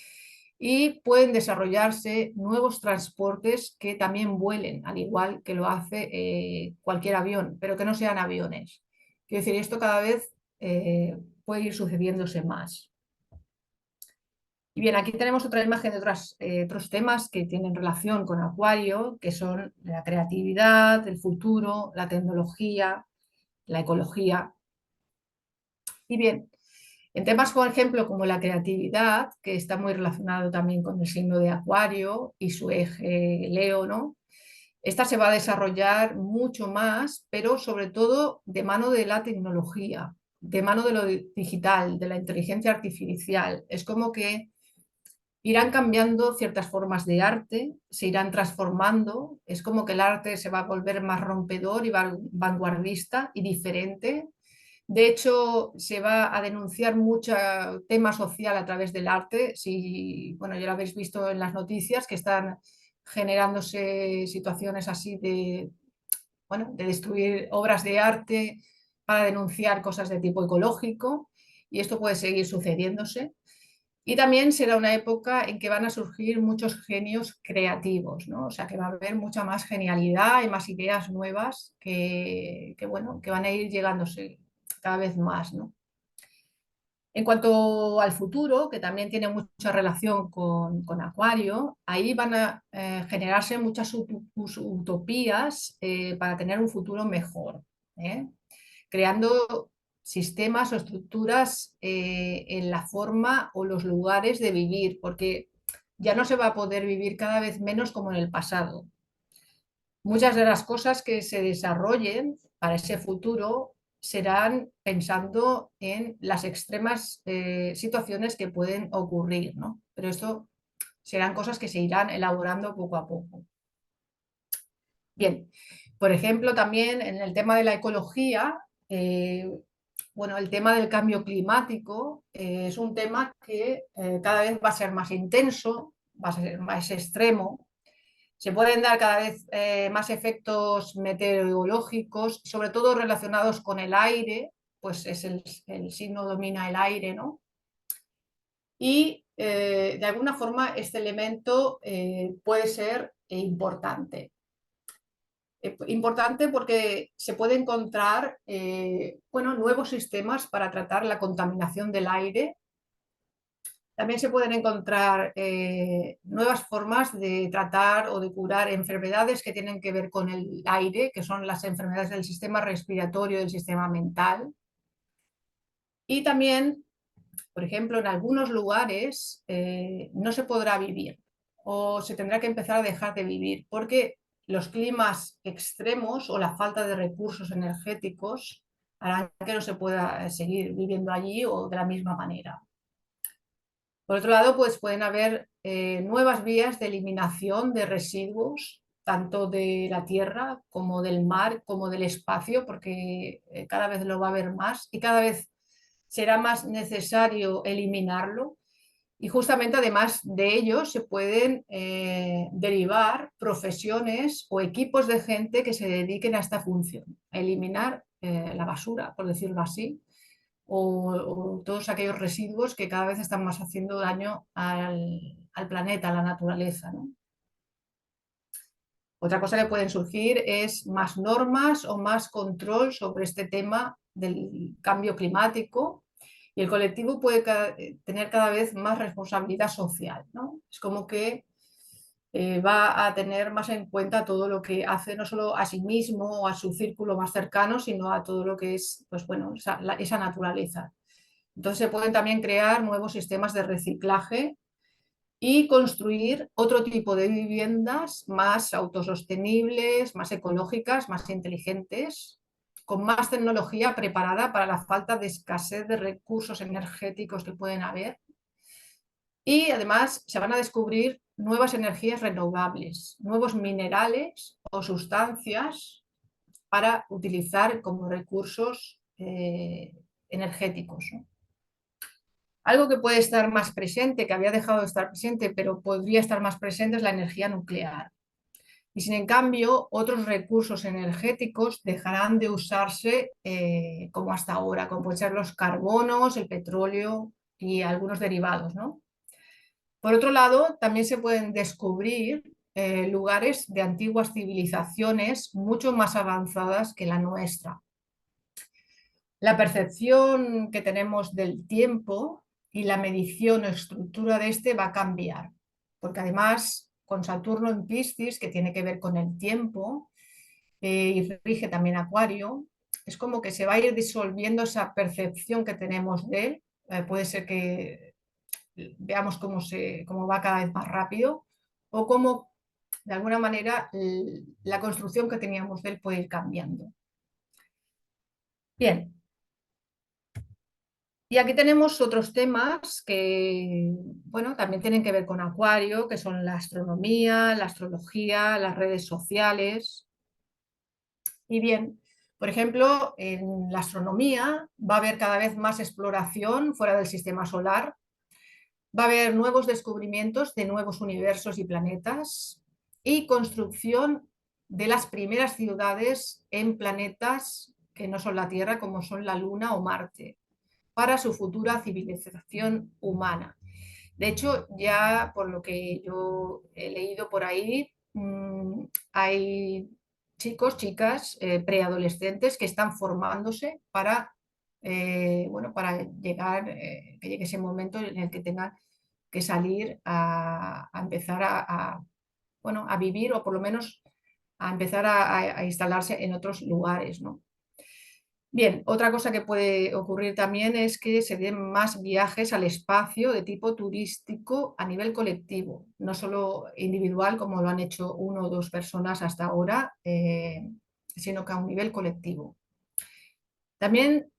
Y pueden desarrollarse nuevos transportes que también vuelen, al igual que lo hace cualquier avión, pero que no sean aviones. Quiero decir, esto cada vez puede ir sucediéndose más. Y bien, aquí tenemos otra imagen de otros temas que tienen relación con Acuario, que son la creatividad, el futuro, la tecnología, la ecología. Y bien, en temas, por ejemplo, como la creatividad, que está muy relacionado también con el signo de Acuario y su eje Leo, ¿no? Esta se va a desarrollar mucho más, pero sobre todo de mano de la tecnología, de mano de lo digital, de la inteligencia artificial. Es como que irán cambiando ciertas formas de arte, se irán transformando, es como que el arte se va a volver más rompedor y vanguardista y diferente. De hecho, se va a denunciar mucho tema social a través del arte. Si, bueno, ya lo habéis visto en las noticias, que están generándose situaciones así de, bueno, de destruir obras de arte para denunciar cosas de tipo ecológico, y esto puede seguir sucediéndose. Y también será una época en que van a surgir muchos genios creativos, ¿no? O sea, que va a haber mucha más genialidad y más ideas nuevas bueno, que van a ir llegándose cada vez más, ¿no? En cuanto al futuro, que también tiene mucha relación con Acuario, ahí van a generarse muchas utopías para tener un futuro mejor, ¿eh? Creando sistemas o estructuras en la forma o los lugares de vivir, porque ya no se va a poder vivir cada vez menos como en el pasado. Muchas de las cosas que se desarrollen para ese futuro serán pensando en las extremas situaciones que pueden ocurrir, ¿no? Pero esto serán cosas que se irán elaborando poco a poco. Bien, por ejemplo, también en el tema de la ecología, bueno, el tema del cambio climático es un tema que cada vez va a ser más intenso, va a ser más extremo. Se pueden dar cada vez más efectos meteorológicos, sobre todo relacionados con el aire, pues es el signo domina el aire, ¿no? Y de alguna forma este elemento puede ser importante. Importante porque se puede encontrar bueno, nuevos sistemas para tratar la contaminación del aire. También se pueden encontrar nuevas formas de tratar o de curar enfermedades que tienen que ver con el aire, que son las enfermedades del sistema respiratorio y del sistema mental. Y también, por ejemplo, en algunos lugares no se podrá vivir o se tendrá que empezar a dejar de vivir porque los climas extremos o la falta de recursos energéticos harán que no se pueda seguir viviendo allí o de la misma manera. Por otro lado, pues pueden haber nuevas vías de eliminación de residuos, tanto de la tierra como del mar, como del espacio, porque cada vez lo va a haber más y cada vez será más necesario eliminarlo. Y justamente además de ello se pueden derivar profesiones o equipos de gente que se dediquen a esta función, a eliminar la basura, por decirlo así, o todos aquellos residuos que cada vez están más haciendo daño al planeta, a la naturaleza, ¿no? Otra cosa que pueden surgir es más normas o más control sobre este tema del cambio climático y el colectivo puede tener cada vez más responsabilidad social, ¿no? Es como que va a tener más en cuenta todo lo que hace, no solo a sí mismo o a su círculo más cercano, sino a todo lo que es, pues bueno, esa naturaleza. Entonces se pueden también crear nuevos sistemas de reciclaje y construir otro tipo de viviendas más autosostenibles, más ecológicas, más inteligentes, con más tecnología preparada para la falta de escasez de recursos energéticos que pueden haber. Y además se van a descubrir nuevas energías renovables, nuevos minerales o sustancias para utilizar como recursos energéticos, ¿no? Algo que puede estar más presente, que había dejado de estar presente, pero podría estar más presente, es la energía nuclear. Y sin en cambio, otros recursos energéticos dejarán de usarse como hasta ahora, como pueden ser los carbonos, el petróleo y algunos derivados, ¿no? Por otro lado, también se pueden descubrir lugares de antiguas civilizaciones mucho más avanzadas que la nuestra. La percepción que tenemos del tiempo y la medición o estructura de este va a cambiar, porque además con Saturno en Piscis, que tiene que ver con el tiempo y rige también Acuario, es como que se va a ir disolviendo esa percepción que tenemos de él. Puede ser que veamos cómo va cada vez más rápido o cómo de alguna manera la construcción que teníamos de él puede ir cambiando. Bien, y aquí tenemos otros temas que, bueno, también tienen que ver con Acuario, que son la astronomía, la astrología, las redes sociales. Y bien, por ejemplo, en la astronomía va a haber cada vez más exploración fuera del sistema solar, va a haber nuevos descubrimientos de nuevos universos y planetas y construcción de las primeras ciudades en planetas que no son la Tierra, como son la Luna o Marte, para su futura civilización humana. De hecho, ya por lo que yo he leído por ahí, hay chicos, chicas, preadolescentes que están formándose para bueno, para llegar, que llegue ese momento en el que tengan que salir a empezar bueno, a vivir o por lo menos a empezar a instalarse en otros lugares, ¿no? Bien, otra cosa que puede ocurrir también es que se den más viajes al espacio de tipo turístico a nivel colectivo, no solo individual como lo han hecho uno o dos personas hasta ahora, sino que a un nivel colectivo. También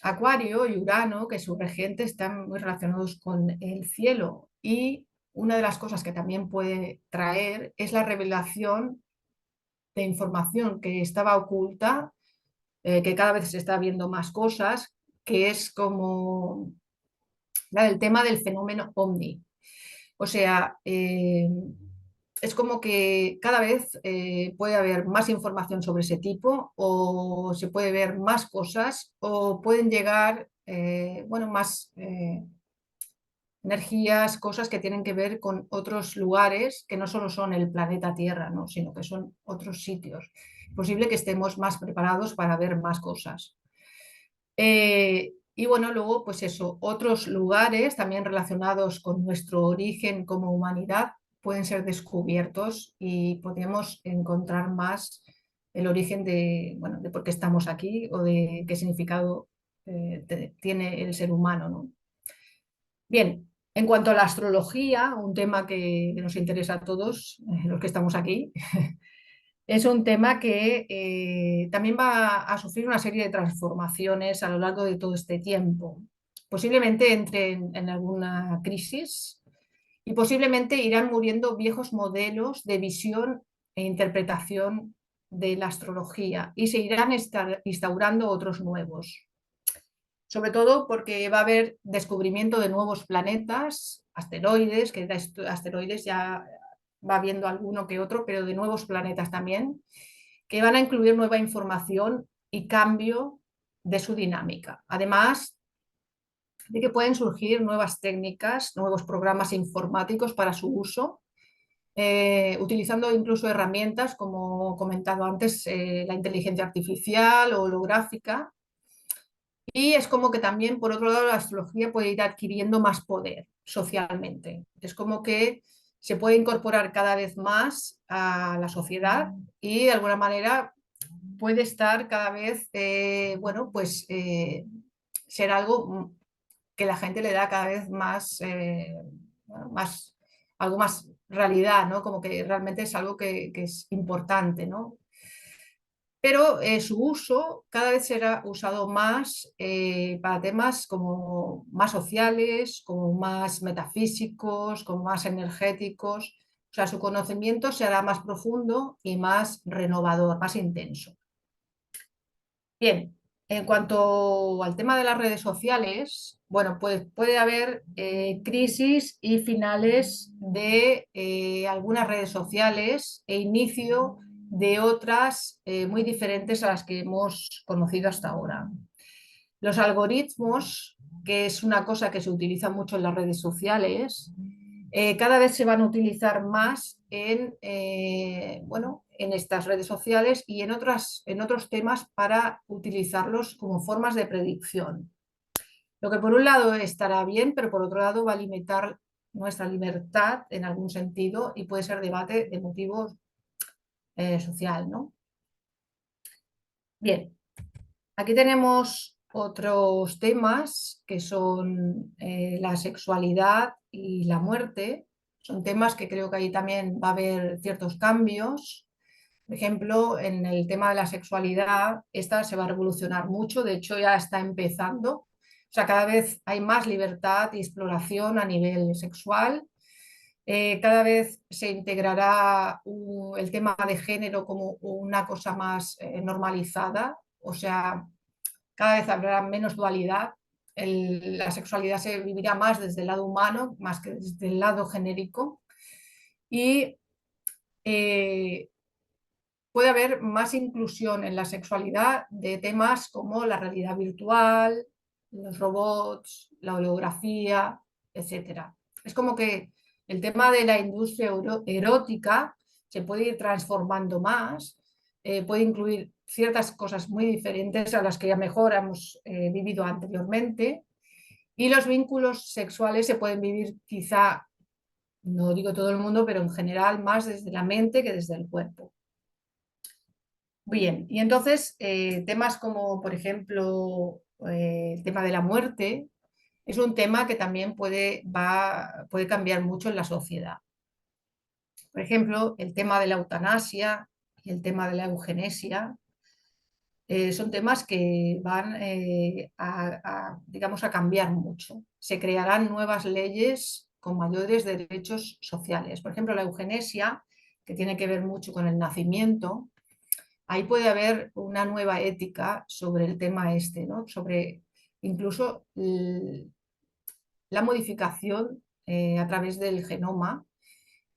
Acuario y Urano, que sus regentes están muy relacionados con el cielo, y una de las cosas que también puede traer es la revelación de información que estaba oculta, que cada vez se está viendo más cosas, que es como el tema del fenómeno ovni. O sea, es como que cada vez puede haber más información sobre ese tipo, o se puede ver más cosas, o pueden llegar, bueno, más energías, cosas que tienen que ver con otros lugares que no solo son el planeta Tierra, ¿no? Sino que son otros sitios. Es posible que estemos más preparados para ver más cosas. Y bueno, luego, pues eso, otros lugares también relacionados con nuestro origen como humanidad pueden ser descubiertos y podemos encontrar más el origen de, bueno, de por qué estamos aquí o de qué significado tiene el ser humano, ¿no? Bien, en cuanto a la astrología, un tema que nos interesa a todos, los que estamos aquí, es un tema que también va a sufrir una serie de transformaciones a lo largo de todo este tiempo. Posiblemente entre en alguna crisis y posiblemente irán muriendo viejos modelos de visión e interpretación de la astrología y se irán instaurando otros nuevos. Sobre todo porque va a haber descubrimiento de nuevos planetas, asteroides, que de asteroides ya va viendo alguno que otro, pero de nuevos planetas también, que van a incluir nueva información y cambio de su dinámica. Además de que pueden surgir nuevas técnicas, nuevos programas informáticos para su uso, utilizando incluso herramientas, como comentado antes, la inteligencia artificial o holográfica. Y es como que también, por otro lado, la astrología puede ir adquiriendo más poder socialmente. Es como que se puede incorporar cada vez más a la sociedad y de alguna manera puede estar cada vez, bueno, pues ser algo que la gente le da cada vez más, más algo más realidad, ¿no? Como que realmente es algo que es importante, ¿no? Pero su uso cada vez será usado más para temas como más sociales, como más metafísicos, como más energéticos. O sea, su conocimiento será más profundo y más renovador, más intenso. Bien, en cuanto al tema de las redes sociales, bueno, pues puede haber crisis y finales de algunas redes sociales e inicio de otras muy diferentes a las que hemos conocido hasta ahora. Los algoritmos, que es una cosa que se utiliza mucho en las redes sociales, cada vez se van a utilizar más bueno, en estas redes sociales y en otros temas para utilizarlos como formas de predicción. Lo que por un lado estará bien, pero por otro lado va a limitar nuestra libertad en algún sentido y puede ser debate de motivos social, ¿no? Bien, aquí tenemos otros temas que son la sexualidad y la muerte. Son temas que creo que ahí también va a haber ciertos cambios. Por ejemplo, en el tema de la sexualidad, esta se va a revolucionar mucho, de hecho ya está empezando. O sea, cada vez hay más libertad y exploración a nivel sexual. Cada vez se integrará el tema de género como una cosa más normalizada, o sea, cada vez habrá menos dualidad. La sexualidad se vivirá más desde el lado humano, más que desde el lado genérico. Y eh, puede haber más inclusión en la sexualidad de temas como la realidad virtual, los robots, la holografía, etcétera. Es como que el tema de la industria erótica se puede ir transformando más, puede incluir ciertas cosas muy diferentes a las que a lo mejor hemos vivido anteriormente, y los vínculos sexuales se pueden vivir quizá, no digo todo el mundo, pero en general más desde la mente que desde el cuerpo. Bien, y entonces temas como, por ejemplo, el tema de la muerte es un tema que también puede cambiar mucho en la sociedad. Por ejemplo, el tema de la eutanasia y el tema de la eugenesia son temas que van digamos, a cambiar mucho. Se crearán nuevas leyes con mayores derechos sociales. Por ejemplo, la eugenesia, que tiene que ver mucho con el nacimiento, ahí puede haber una nueva ética sobre el tema este, ¿no? Sobre incluso la modificación a través del genoma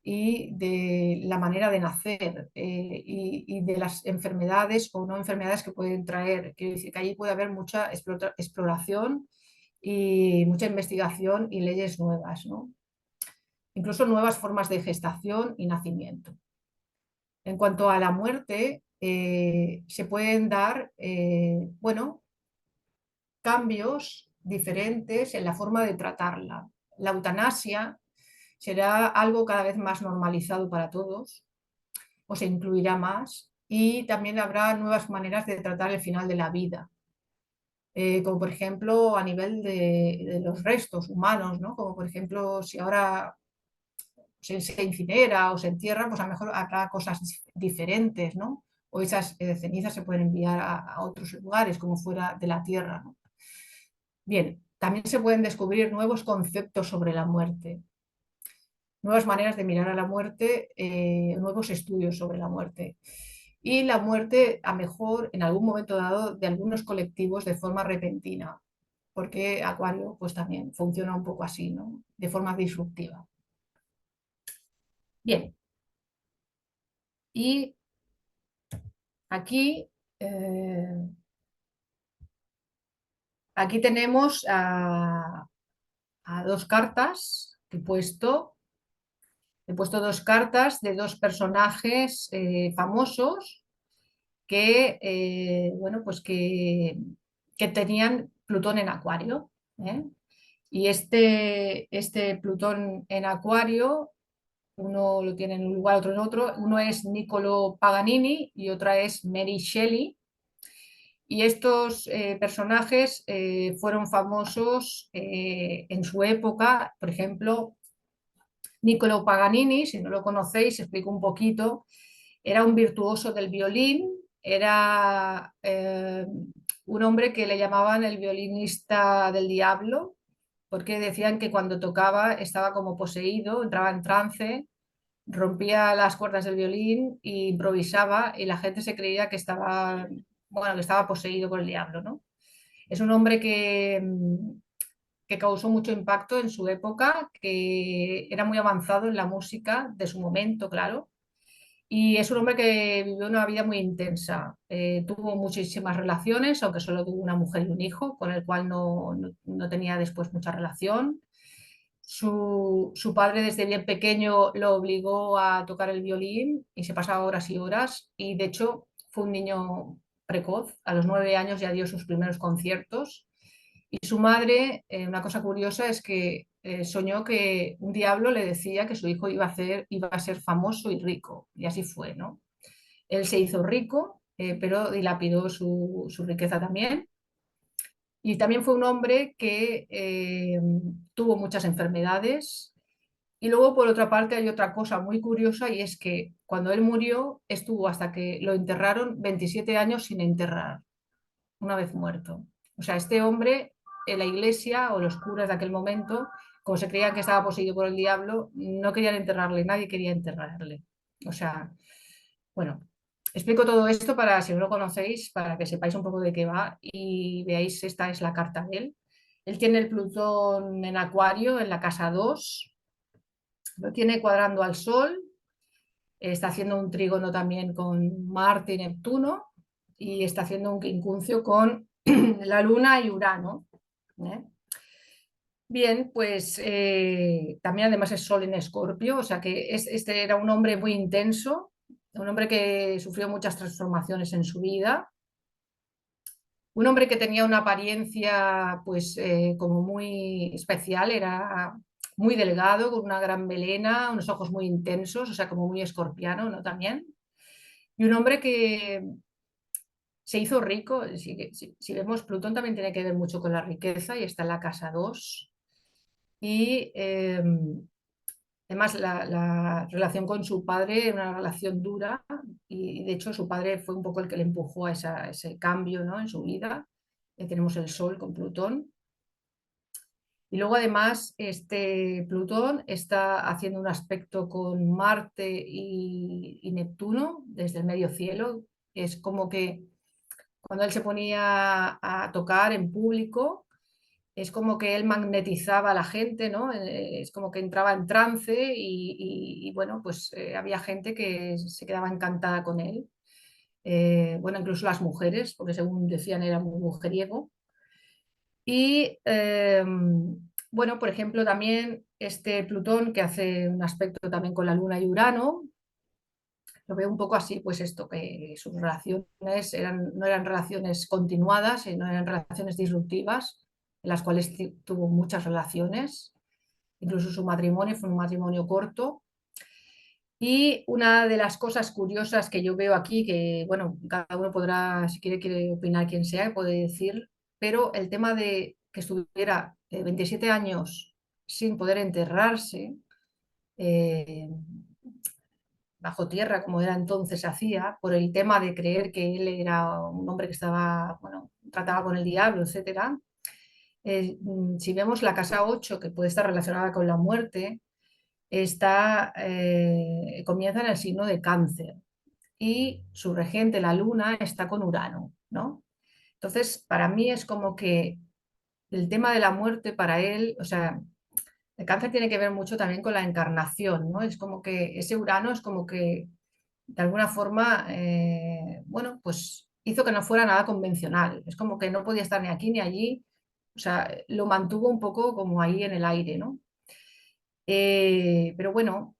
y de la manera de nacer y de las enfermedades o no enfermedades que pueden traer. Quiero decir que allí puede haber mucha exploración y mucha investigación y leyes nuevas, ¿no? Incluso nuevas formas de gestación y nacimiento. En cuanto a la muerte, se pueden dar, bueno, cambios diferentes en la forma de tratarla. La eutanasia será algo cada vez más normalizado para todos, o se incluirá más, y también habrá nuevas maneras de tratar el final de la vida, como por ejemplo a nivel de los restos humanos, ¿no? Como por ejemplo si ahora se incinera o se entierra, pues a lo mejor habrá cosas diferentes, ¿no? O esas cenizas se pueden enviar a otros lugares, como fuera de la tierra, ¿no? Bien, también se pueden descubrir nuevos conceptos sobre la muerte, nuevas maneras de mirar a la muerte, nuevos estudios sobre la muerte. Y la muerte, a mejor, en algún momento dado, de algunos colectivos de forma repentina, porque Acuario pues también funciona un poco así, ¿no? De forma disruptiva. Bien, y aquí, aquí tenemos a dos cartas que he puesto. He puesto dos cartas de dos personajes famosos que, bueno, pues que tenían Plutón en Acuario, ¿eh? Y este Plutón en Acuario, uno lo tiene en un lugar, otro en otro. Uno es Niccolo Paganini y otra es Mary Shelley. Y estos personajes fueron famosos en su época. Por ejemplo, Niccolo Paganini, si no lo conocéis, explico un poquito. Era un virtuoso del violín, era un hombre que le llamaban el violinista del diablo, porque decían que cuando tocaba estaba como poseído, entraba en trance, rompía las cuerdas del violín e improvisaba, y la gente se creía que estaba, bueno, que estaba poseído por el diablo, ¿no? Es un hombre que causó mucho impacto en su época, que era muy avanzado en la música de su momento, claro, y es un hombre que vivió una vida muy intensa. Tuvo muchísimas relaciones, aunque solo tuvo una mujer y un hijo, con el cual no tenía después mucha relación. Su padre desde bien pequeño lo obligó a tocar el violín y se pasaba horas y horas, y de hecho fue un niño precoz. A los 9 años ya dio sus primeros conciertos. Y su madre, una cosa curiosa es que soñó que un diablo le decía que su hijo iba a ser famoso y rico, y así fue, ¿no? Él se hizo rico, pero dilapidó su riqueza también. Y también fue un hombre que tuvo muchas enfermedades. Y luego, por otra parte, hay otra cosa muy curiosa, y es que cuando él murió, estuvo hasta que lo enterraron 27 años sin enterrar, una vez muerto. O sea, este hombre, en la iglesia o los curas de aquel momento, como se creían que estaba poseído por el diablo, no querían enterrarle, nadie quería enterrarle. O sea, bueno, explico todo esto para, si no lo conocéis, para que sepáis un poco de qué va y veáis, esta es la carta de él. Él tiene el Plutón en Acuario en la casa 2, lo tiene cuadrando al Sol, está haciendo un trígono también con Marte y Neptuno, y está haciendo un quincuncio con la Luna y Urano, ¿eh? Bien, pues también además es Sol en Escorpio, o sea que este era un hombre muy intenso, un hombre que sufrió muchas transformaciones en su vida, un hombre que tenía una apariencia pues como muy especial, era muy delgado, con una gran melena, unos ojos muy intensos, o sea, como muy escorpiano, ¿no? También. Y un hombre que se hizo rico. Si vemos, Plutón también tiene que ver mucho con la riqueza y está en la casa 2. Y además la relación con su padre era una relación dura y de hecho su padre fue un poco el que le empujó a ese cambio, ¿no? En su vida. Tenemos el Sol con Plutón. Y luego además este Plutón está haciendo un aspecto con Marte y Neptuno desde el medio cielo. Es como que cuando él se ponía a tocar en público, es como que él magnetizaba a la gente, ¿no? Es como que entraba en trance y, bueno, pues había gente que se quedaba encantada con él. Bueno, incluso las mujeres, porque según decían era muy mujeriego. Y bueno, por ejemplo, también este Plutón que hace un aspecto también con la Luna y Urano, lo veo un poco así, pues esto, que sus relaciones no eran relaciones continuadas, no eran relaciones disruptivas, en las cuales tuvo muchas relaciones, incluso su matrimonio fue un matrimonio corto. Y una de las cosas curiosas que yo veo aquí, que bueno, cada uno podrá, si quiere opinar quien sea, puede decir, pero el tema de que estuviera 27 años sin poder enterrarse, eh, bajo tierra, como era entonces hacía, por el tema de creer que él era un hombre que estaba, bueno, trataba con el diablo, etcétera. Si vemos la casa 8 que puede estar relacionada con la muerte, comienza en el signo de Cáncer y su regente, la luna, está con Urano, ¿no? Entonces, para mí es como que el tema de la muerte para él, o sea, el cáncer tiene que ver mucho también con la encarnación, ¿no? Es como que ese Urano es como que de alguna forma, bueno, pues hizo que no fuera nada convencional. Es como que no podía estar ni aquí ni allí. O sea, lo mantuvo un poco como ahí en el aire, ¿no? Pero bueno,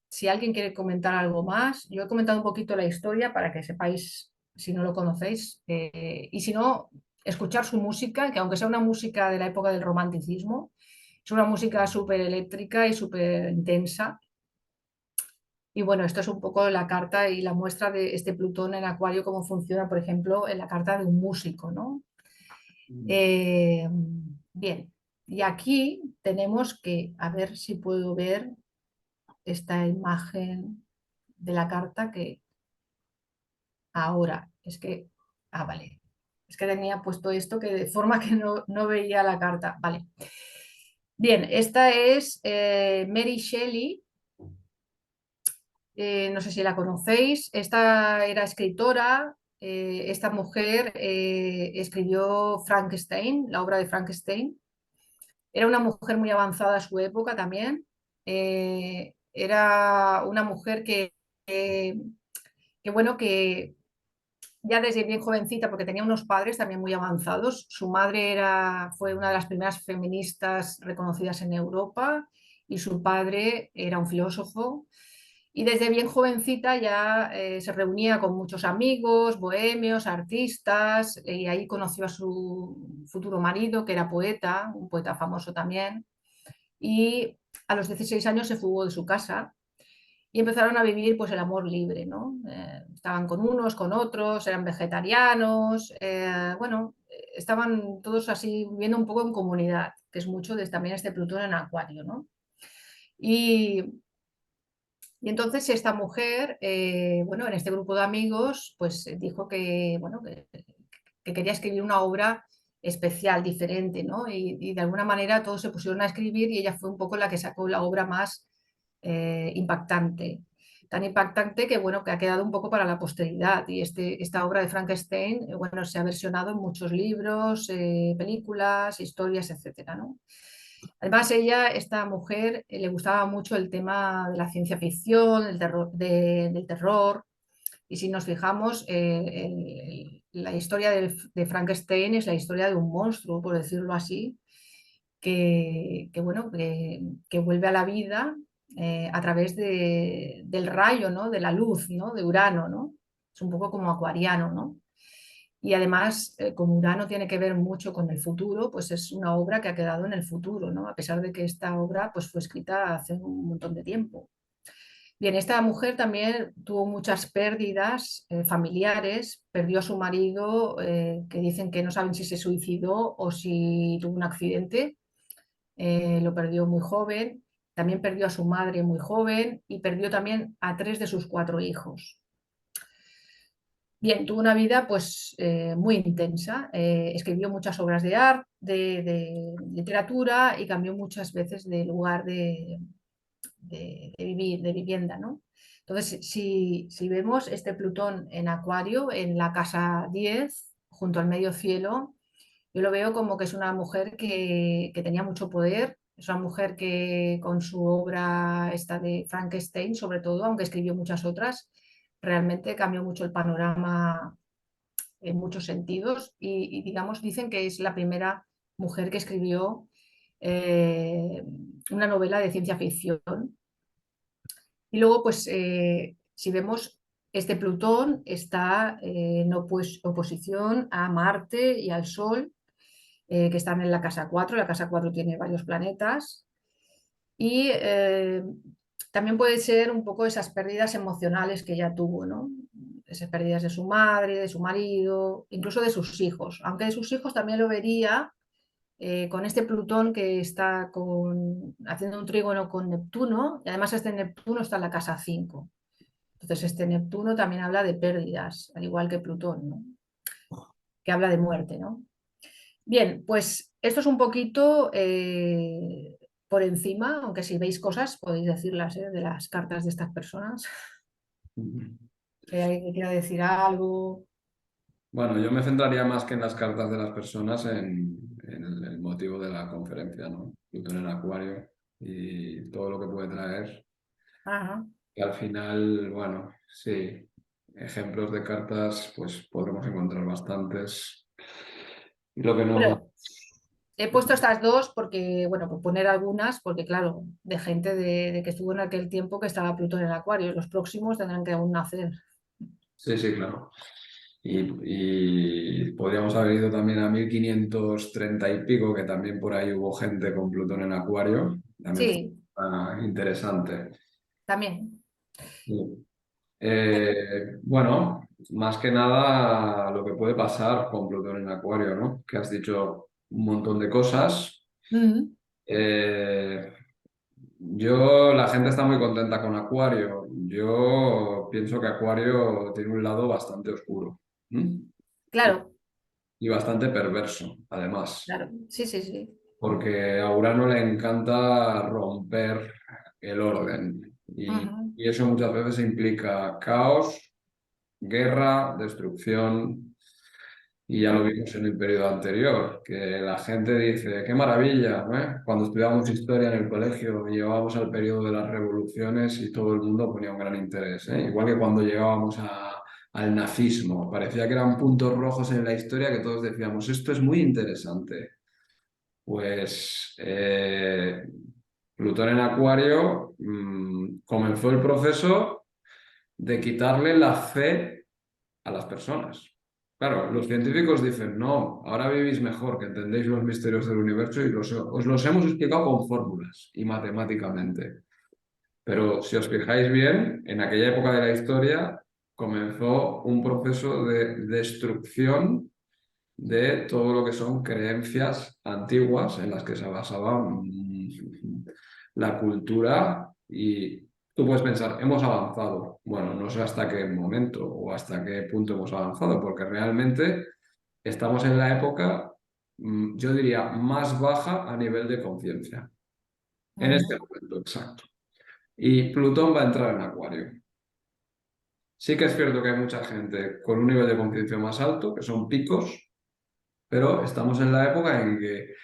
si alguien quiere comentar algo más, yo he comentado un poquito la historia para que sepáis, si no lo conocéis, y si no, escuchar su música, que aunque sea una música de la época del romanticismo, es una música súper eléctrica y súper intensa. Y bueno, esto es un poco la carta y la muestra de este Plutón en Acuario, cómo funciona, por ejemplo, en la carta de un músico, ¿no? Eh, bien, y aquí tenemos que, a ver si puedo ver esta imagen de la carta que ahora, vale, es que tenía puesto esto que de forma que no veía la carta, vale. Bien, esta es Mary Shelley. No sé si la conocéis. Esta era escritora. Esta mujer escribió Frankenstein, la obra de Frankenstein. Era una mujer muy avanzada a su época también. Era una mujer eh, bueno, que ya desde bien jovencita, porque tenía unos padres también muy avanzados. Su madre fue una de las primeras feministas reconocidas en Europa y su padre era un filósofo. Y desde bien jovencita ya se reunía con muchos amigos, bohemios, artistas, y ahí conoció a su futuro marido, que era poeta, un poeta famoso también. Y a los 16 años se fugó de su casa y empezaron a vivir pues el amor libre, ¿no? Estaban con unos, con otros, eran vegetarianos, bueno, estaban todos así viviendo un poco en comunidad, que es mucho de también este Plutón en Acuario, ¿no? Y, y entonces esta mujer, bueno, en este grupo de amigos, pues dijo que, bueno, que quería escribir una obra especial, diferente, ¿no? Y de alguna manera todos se pusieron a escribir y ella fue un poco la que sacó la obra más impactante. Tan impactante que, bueno, que ha quedado un poco para la posteridad. Y esta obra de Frankenstein, bueno, se ha versionado en muchos libros, películas, historias, etcétera, ¿no? Además, esta mujer, le gustaba mucho el tema de la ciencia ficción, del terror. Y si nos fijamos, la historia de Frankenstein es la historia de un monstruo, por decirlo así, bueno, que vuelve a la vida a través del rayo, ¿no? De la luz, ¿no? De Urano, ¿no? Es un poco como acuariano, ¿no? Y además, como Urano tiene que ver mucho con el futuro, pues es una obra que ha quedado en el futuro, ¿no? A pesar de que esta obra pues, fue escrita hace un montón de tiempo. Bien, esta mujer también tuvo muchas pérdidas familiares, perdió a su marido, que dicen que no saben si se suicidó o si tuvo un accidente, lo perdió muy joven, también perdió a su madre muy joven y perdió también a 3 de sus 4 hijos. Bien, tuvo una vida pues muy intensa, escribió muchas obras de arte, de literatura y cambió muchas veces de lugar de vivir, de vivienda, ¿no? Entonces, si vemos este Plutón en Acuario, en la casa 10 junto al medio cielo, yo lo veo como que es una mujer que tenía mucho poder, es una mujer que con su obra esta de Frankenstein, sobre todo, aunque escribió muchas otras, realmente cambió mucho el panorama en muchos sentidos y, digamos, dicen que es la primera mujer que escribió eh, una novela de ciencia ficción. Y luego, pues, si vemos, este Plutón está en oposición a Marte y al Sol, que están en la casa 4. La casa 4 tiene varios planetas. Y también puede ser un poco esas pérdidas emocionales que ella tuvo, ¿no? Esas pérdidas de su madre, de su marido, incluso de sus hijos. Aunque de sus hijos también lo vería con este Plutón que está haciendo un trígono con Neptuno, y además este Neptuno está en la casa 5. Entonces este Neptuno también habla de pérdidas, al igual que Plutón, ¿no? Que habla de muerte, ¿no? Bien, pues esto es un poquito por encima, aunque si veis cosas podéis decirlas, de las cartas de estas personas. Que alguien que quiera decir algo. Bueno, yo me centraría más que en las cartas de las personas en el motivo de la conferencia, ¿no? Plutón en Acuario y todo lo que puede traer. Ajá. Y al final, bueno, sí, ejemplos de cartas, pues podremos encontrar bastantes. Y lo que no... Bueno, he puesto estas dos porque, bueno, por poner algunas, porque claro, de gente de que estuvo en aquel tiempo que estaba Plutón en Acuario. Los próximos tendrán que aún nacer. Sí, sí, claro. Y podríamos haber ido también a 1530 y pico, que también por ahí hubo gente con Plutón en Acuario. También fue Sí, interesante. también. Sí. Bueno, más que nada lo que puede pasar con Plutón en Acuario, ¿no? Que has dicho un montón de cosas. Ujú. Eh, la gente está muy contenta con Acuario. Yo pienso que Acuario tiene un lado bastante oscuro. ¿M? Y, Claro, y bastante perverso, además, claro. Sí, sí, sí. porque a Urano le encanta romper el orden. Ujú. Y eso muchas veces implica caos, guerra, destrucción, y ya lo Ujú. vimos en el periodo anterior, que la gente dice, qué maravilla, ¿eh? Cuando estudiábamos historia en el colegio llegábamos al periodo de las revoluciones y todo el mundo ponía un gran interés, ¿eh? Igual que cuando llegábamos al nazismo, parecía que eran puntos rojos en la historia que todos decíamos, esto es muy interesante. Pues Plutón en Acuario comenzó el proceso de quitarle la fe a las personas. Claro, los científicos dicen, no, ahora vivís mejor, que entendéis los misterios del universo y os los hemos explicado con fórmulas y matemáticamente. Pero si os fijáis bien, en aquella época de la historia comenzó un proceso de destrucción de todo lo que son creencias antiguas en las que se basaba la cultura y tú puedes pensar, hemos avanzado. Bueno, no sé hasta qué momento o hasta qué punto hemos avanzado, porque realmente estamos en la época, yo diría, más baja a nivel de conciencia. En este Ujú. momento, exacto. Y Plutón va a entrar en Acuario. Sí que es cierto que hay mucha gente con un nivel de conciencia más alto, que son picos, pero estamos en la época en que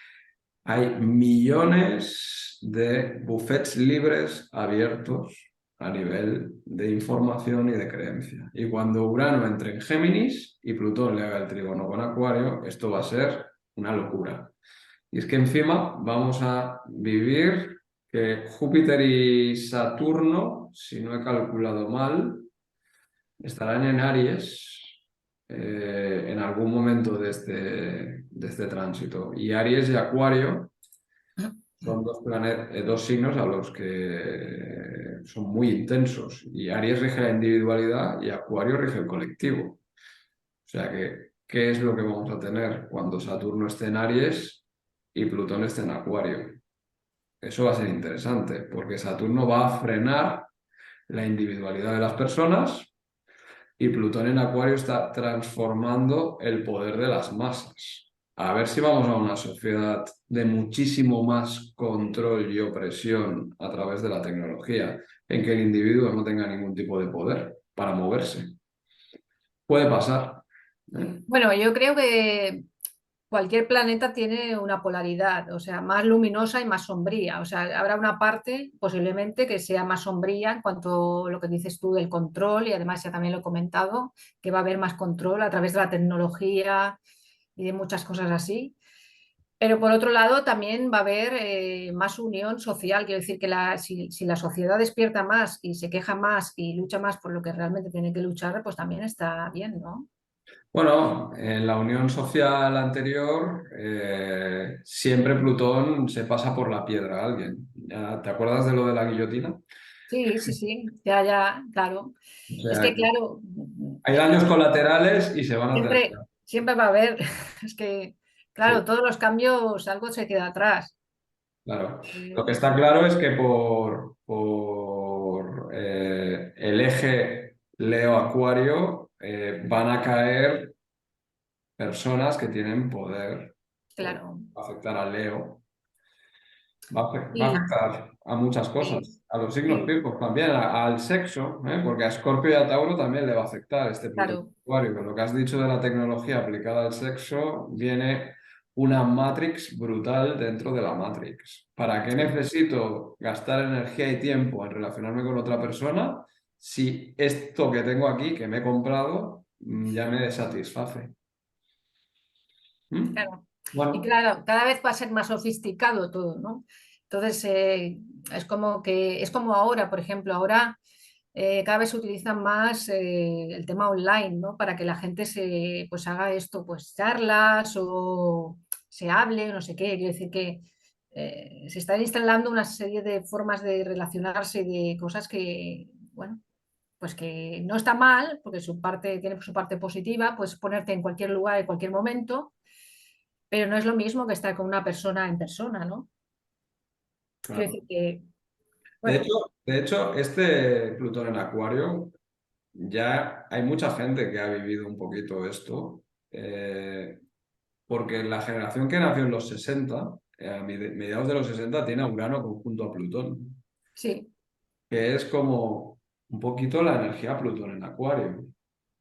hay millones de buffets libres abiertos a nivel de información y de creencia. Y cuando Urano entre en Géminis y Plutón le haga el trígono con Acuario, esto va a ser una locura. Y es que encima vamos a vivir que Júpiter y Saturno, si no he calculado mal, estarán en Aries en algún momento de este tránsito. Y Aries y Acuario son dos signos a los que son muy intensos. Y Aries rige la individualidad y Acuario rige el colectivo. O sea que, ¿qué es lo que vamos a tener cuando Saturno esté en Aries y Plutón esté en Acuario? Eso va a ser interesante, porque Saturno va a frenar la individualidad de las personas y Plutón en Acuario está transformando el poder de las masas. A ver si vamos a una sociedad de muchísimo más control y opresión a través de la tecnología, en que el individuo no tenga ningún tipo de poder para moverse. Puede pasar. ¿Eh? Bueno, yo creo que cualquier planeta tiene una polaridad, o sea, más luminosa y más sombría. O sea, habrá una parte posiblemente que sea más sombría en cuanto a lo que dices tú del control, y además ya también lo he comentado, que va a haber más control a través de la tecnología y de muchas cosas así. Pero por otro lado, también va a haber más unión social. Quiero decir que si la sociedad despierta más y se queja más y lucha más por lo que realmente tiene que luchar, pues también está bien, ¿no? Bueno, en la unión social anterior, siempre Plutón se pasa por la piedra a alguien. ¿Te acuerdas de lo de la guillotina? Sí, sí, sí, ya, ya, claro. O Es sea, que, claro, hay daños colaterales y se van a tener. siempre va a haber, es que, Sí, claro, todos los cambios, algo se queda atrás. claro. Lo que Eh, está claro es que por el eje Leo-Acuario van a caer personas que tienen poder, por claro. afectar a Leo. Va a Y, afectar a muchas sí, cosas, a los signos sí, fijos también, al sexo, ¿eh? Porque a Escorpio y a Tauro también le va a afectar este Plutón en claro, Acuario. Con lo que has dicho de la tecnología aplicada al sexo, viene una Matrix brutal dentro de la Matrix. ¿Para qué sí, necesito gastar energía y tiempo en relacionarme con otra persona si esto que tengo aquí, que me he comprado, ya me satisface? ¿Mm? claro. Y Bueno. claro, cada vez va a ser más sofisticado todo, ¿no? Entonces, es como que, es como ahora, por ejemplo, ahora cada vez se utiliza más el tema online, ¿no? Para que la gente se, pues haga esto, pues charlas o se hable, no sé qué. Quiero decir que se están instalando una serie de formas de relacionarse y de cosas que, bueno, pues que no está mal, porque su parte, tiene su parte positiva, pues ponerte en cualquier lugar, en cualquier momento, pero no es lo mismo que estar con una persona en persona, ¿no? Quiero Claro. decir que, De bueno, hecho, de hecho, este Plutón en Acuario, ya hay mucha gente que ha vivido un poquito esto, porque la generación que nació en los 60, a mediados de los 60, tiene a Urano conjunto a Plutón, sí. que es como un poquito la energía Plutón en Acuario.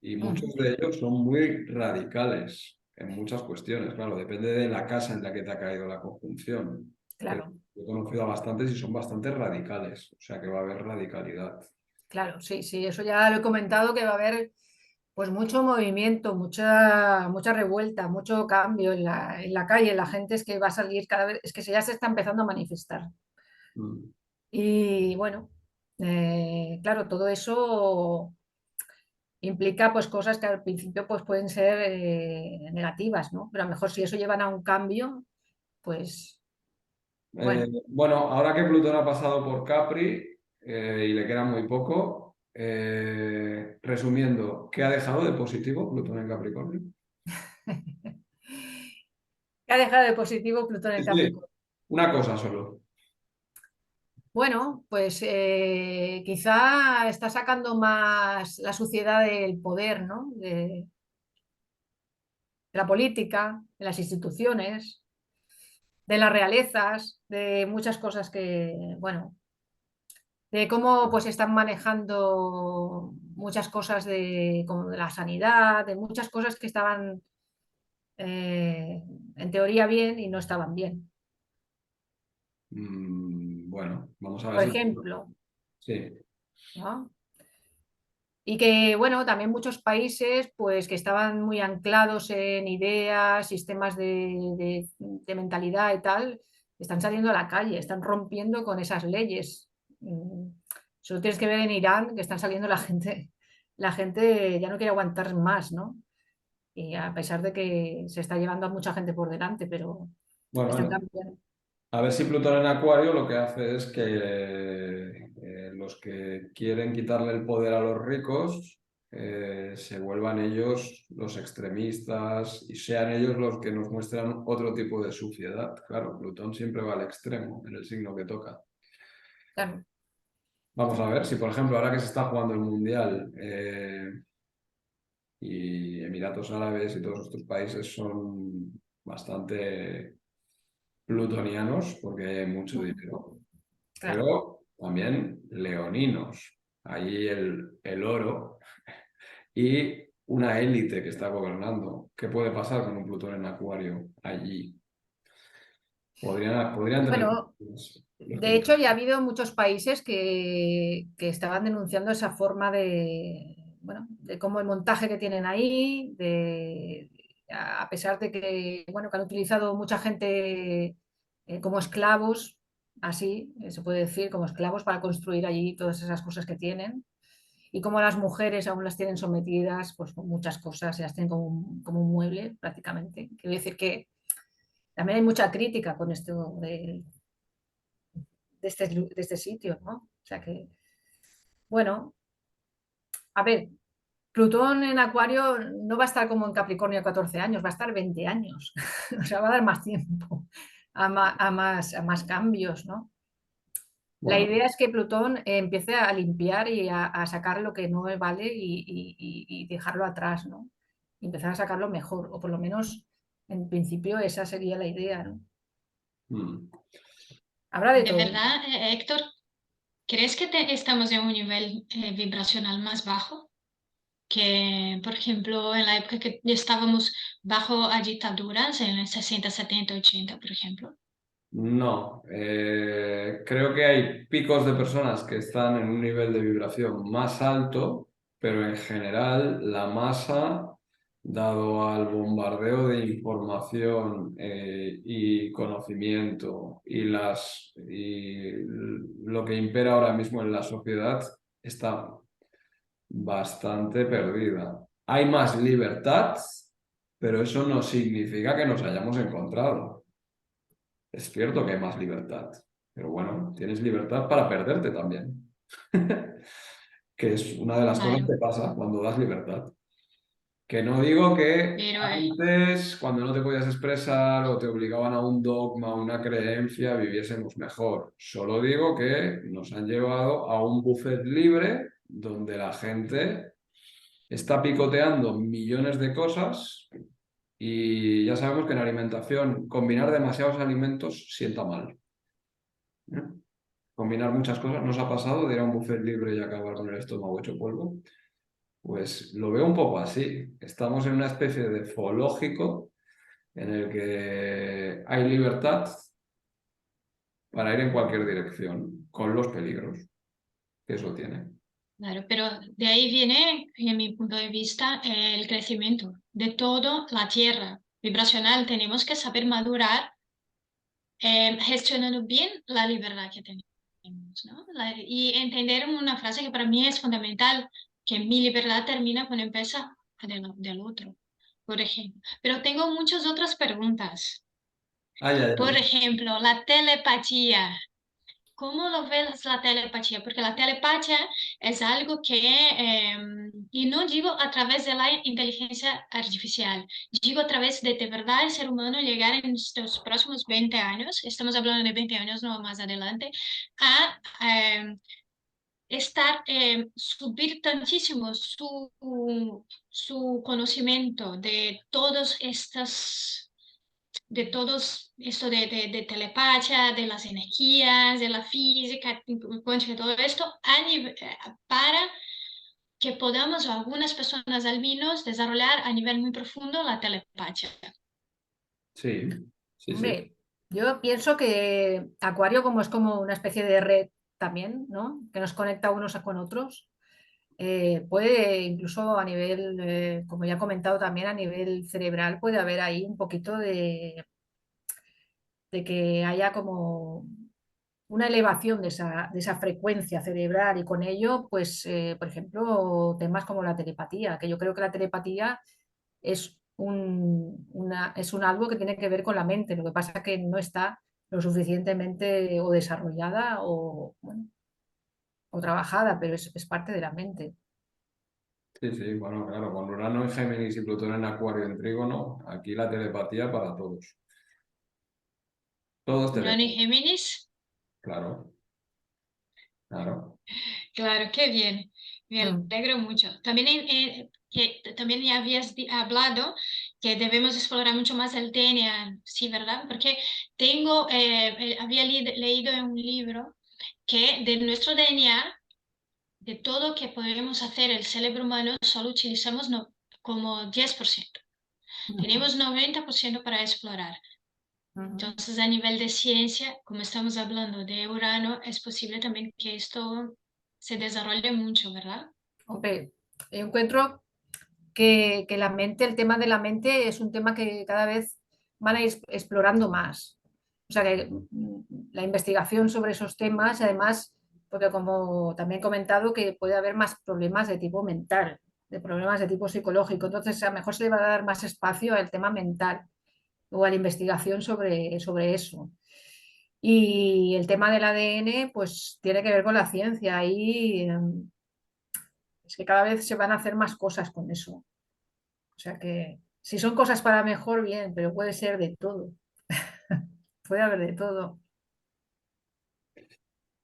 Y muchos Ujú, de ellos son muy radicales en muchas cuestiones. Claro, depende de la casa en la que te ha caído la conjunción. Pero claro. yo he conocido a bastantes y son bastante radicales, o sea que va a haber radicalidad. Claro, sí, sí, eso ya lo he comentado que va a haber pues mucho movimiento, mucha revuelta, mucho cambio en la calle. La gente es que va a salir cada vez, es que ya se está empezando a manifestar. Mm. Y bueno, claro, todo eso implica pues cosas que al principio pues pueden ser negativas, ¿no? Pero a lo mejor si eso llevan a un cambio, pues bueno, Bueno, ahora que Plutón ha pasado por Capri y le queda muy poco, resumiendo, ¿qué ha dejado de positivo Plutón en Capricornio? ¿qué ha dejado de positivo Plutón en Sí, sí. Capricornio? Una cosa solo. Bueno, pues quizá está sacando más la suciedad del poder, ¿no? De la política, de las instituciones, de las realezas, de muchas cosas que, bueno, de cómo pues están manejando muchas cosas de, como de la sanidad, de muchas cosas que estaban en teoría bien y no estaban bien. Bueno, vamos a ver Por si... ejemplo, Sí. ¿no? Y que, bueno, también muchos países, pues, que estaban muy anclados en ideas, sistemas de mentalidad y tal, están saliendo a la calle, están rompiendo con esas leyes. Solo tienes que ver en Irán que están saliendo la gente ya no quiere aguantar más, ¿no? Y a pesar de que se está llevando a mucha gente por delante, pero están Bueno, cambiando. a ver si Plutón en Acuario lo que hace es que los que quieren quitarle el poder a los ricos se vuelvan ellos los extremistas y sean ellos los que nos muestran otro tipo de suciedad. Claro, Plutón siempre va al extremo en el signo que toca. Claro. Vamos a ver si, por ejemplo, ahora que se está jugando el Mundial y Emiratos Árabes y todos estos países son bastante plutonianos porque hay mucho dinero, Claro. pero también leoninos. Allí el oro y una élite que está gobernando. ¿Qué puede pasar con un Plutón en Acuario allí? Podrían tener Bueno, los de que... hecho, ya ha habido muchos países que estaban denunciando esa forma bueno, de cómo el montaje que tienen ahí, a pesar de que, bueno, que han utilizado mucha gente como esclavos, así se puede decir, como esclavos para construir allí todas esas cosas que tienen, y cómo las mujeres aún las tienen sometidas, pues con muchas cosas, se las tienen como un mueble prácticamente. Quiero decir que también hay mucha crítica con esto de este sitio, ¿no? O sea que, bueno, a ver, Plutón en Acuario no va a estar como en Capricornio a 14 años, va a estar 20 años. O sea, va a dar más tiempo a más cambios, ¿no? La Bueno, idea es que Plutón empiece a limpiar y a sacar lo que no vale y dejarlo atrás, ¿no? Y empezar a sacarlo mejor, o por lo menos en principio esa sería la idea, ¿no? mm, Habrá de De todo. verdad, Héctor, ¿crees que estamos en un nivel vibracional más bajo? Que, por ejemplo, en la época que estábamos bajo a dictaduras, en los 60, 70, 80, por ejemplo. no, creo que hay picos de personas que están en un nivel de vibración más alto, pero en general la masa, dado al bombardeo de información y conocimiento y lo que impera ahora mismo en la sociedad, está bastante perdida. Hay más libertad, pero eso no significa que nos hayamos encontrado. Es cierto que hay más libertad, pero bueno, tienes libertad para perderte también, que es una de las cosas Claro, que pasa cuando das libertad. Que no digo que pero antes, cuando no te podías expresar o te obligaban a un dogma, a una creencia, viviésemos mejor. Solo digo que nos han llevado a un buffet libre donde la gente está picoteando millones de cosas y ya sabemos que en alimentación combinar demasiados alimentos sienta mal. ¿Eh? Combinar muchas cosas, ¿nos ha pasado de ir a un buffet libre y acabar con el estómago hecho polvo? Pues lo veo un poco así. Estamos en una especie de zoológico en el que hay libertad para ir en cualquier dirección, con los peligros que eso tiene. claro, pero de ahí viene, en mi punto de vista, el crecimiento de toda la Tierra vibracional. Tenemos que saber madurar gestionando bien la libertad que tenemos, ¿no? Y entender una frase que para mí es fundamental, que mi libertad termina cuando empieza del otro, por ejemplo. Pero tengo muchas otras preguntas. Ay, ay, Por ay. ejemplo, la telepatía. ¿Cómo lo ves la telepatía? Porque la telepatía es algo que, y no digo a través de la inteligencia artificial, digo a través de verdad el ser humano llegar en estos próximos 20 años, estamos hablando de 20 años, no más adelante, a estar, subir tantísimo su conocimiento de todos esto de telepatía, de las energías, de la física cuántica, todo esto, para que podamos, algunas personas al menos, desarrollar a nivel muy profundo la telepatía. Sí, sí, sí. Hombre, yo pienso que Acuario como es como una especie de red también, ¿no? Que nos conecta unos con otros. Puede incluso a nivel, como ya he comentado también, a nivel cerebral puede haber ahí un poquito de que haya como una elevación de esa frecuencia cerebral y con ello, pues, por ejemplo, temas como la telepatía, que yo creo que la telepatía es es un algo que tiene que ver con la mente, lo que pasa es que no está lo suficientemente o desarrollada o, bueno, o trabajada, pero es parte de la mente. Sí, sí, bueno, claro, con Urano en Géminis y Plutón en Acuario en Trígono, aquí la telepatía para todos. Todos Urano y tenemos, Géminis. claro, claro. Claro, qué bien. Me Mm, alegro mucho. También, que también ya habías hablado que debemos explorar mucho más el DNA, sí, ¿verdad? Porque había leído en un libro que de nuestro DNA, de todo que podemos hacer el cerebro humano, solo utilizamos como 10%. ujú, Tenemos 90% para explorar. ujú. Entonces, a nivel de ciencia, como estamos hablando de Urano, es posible también que esto se desarrolle mucho, ¿verdad? Hombre, encuentro que la mente, el tema de la mente es un tema que cada vez van a ir explorando más. O sea que la investigación sobre esos temas, y además, porque como también he comentado, que puede haber más problemas de tipo mental, de problemas de tipo psicológico. Entonces, a lo mejor se le va a dar más espacio al tema mental o a la investigación sobre eso. Y el tema del ADN, pues tiene que ver con la ciencia. Y es que cada vez se van a hacer más cosas con eso. O sea que si son cosas para mejor, bien, pero puede ser de todo. Puede haber de todo.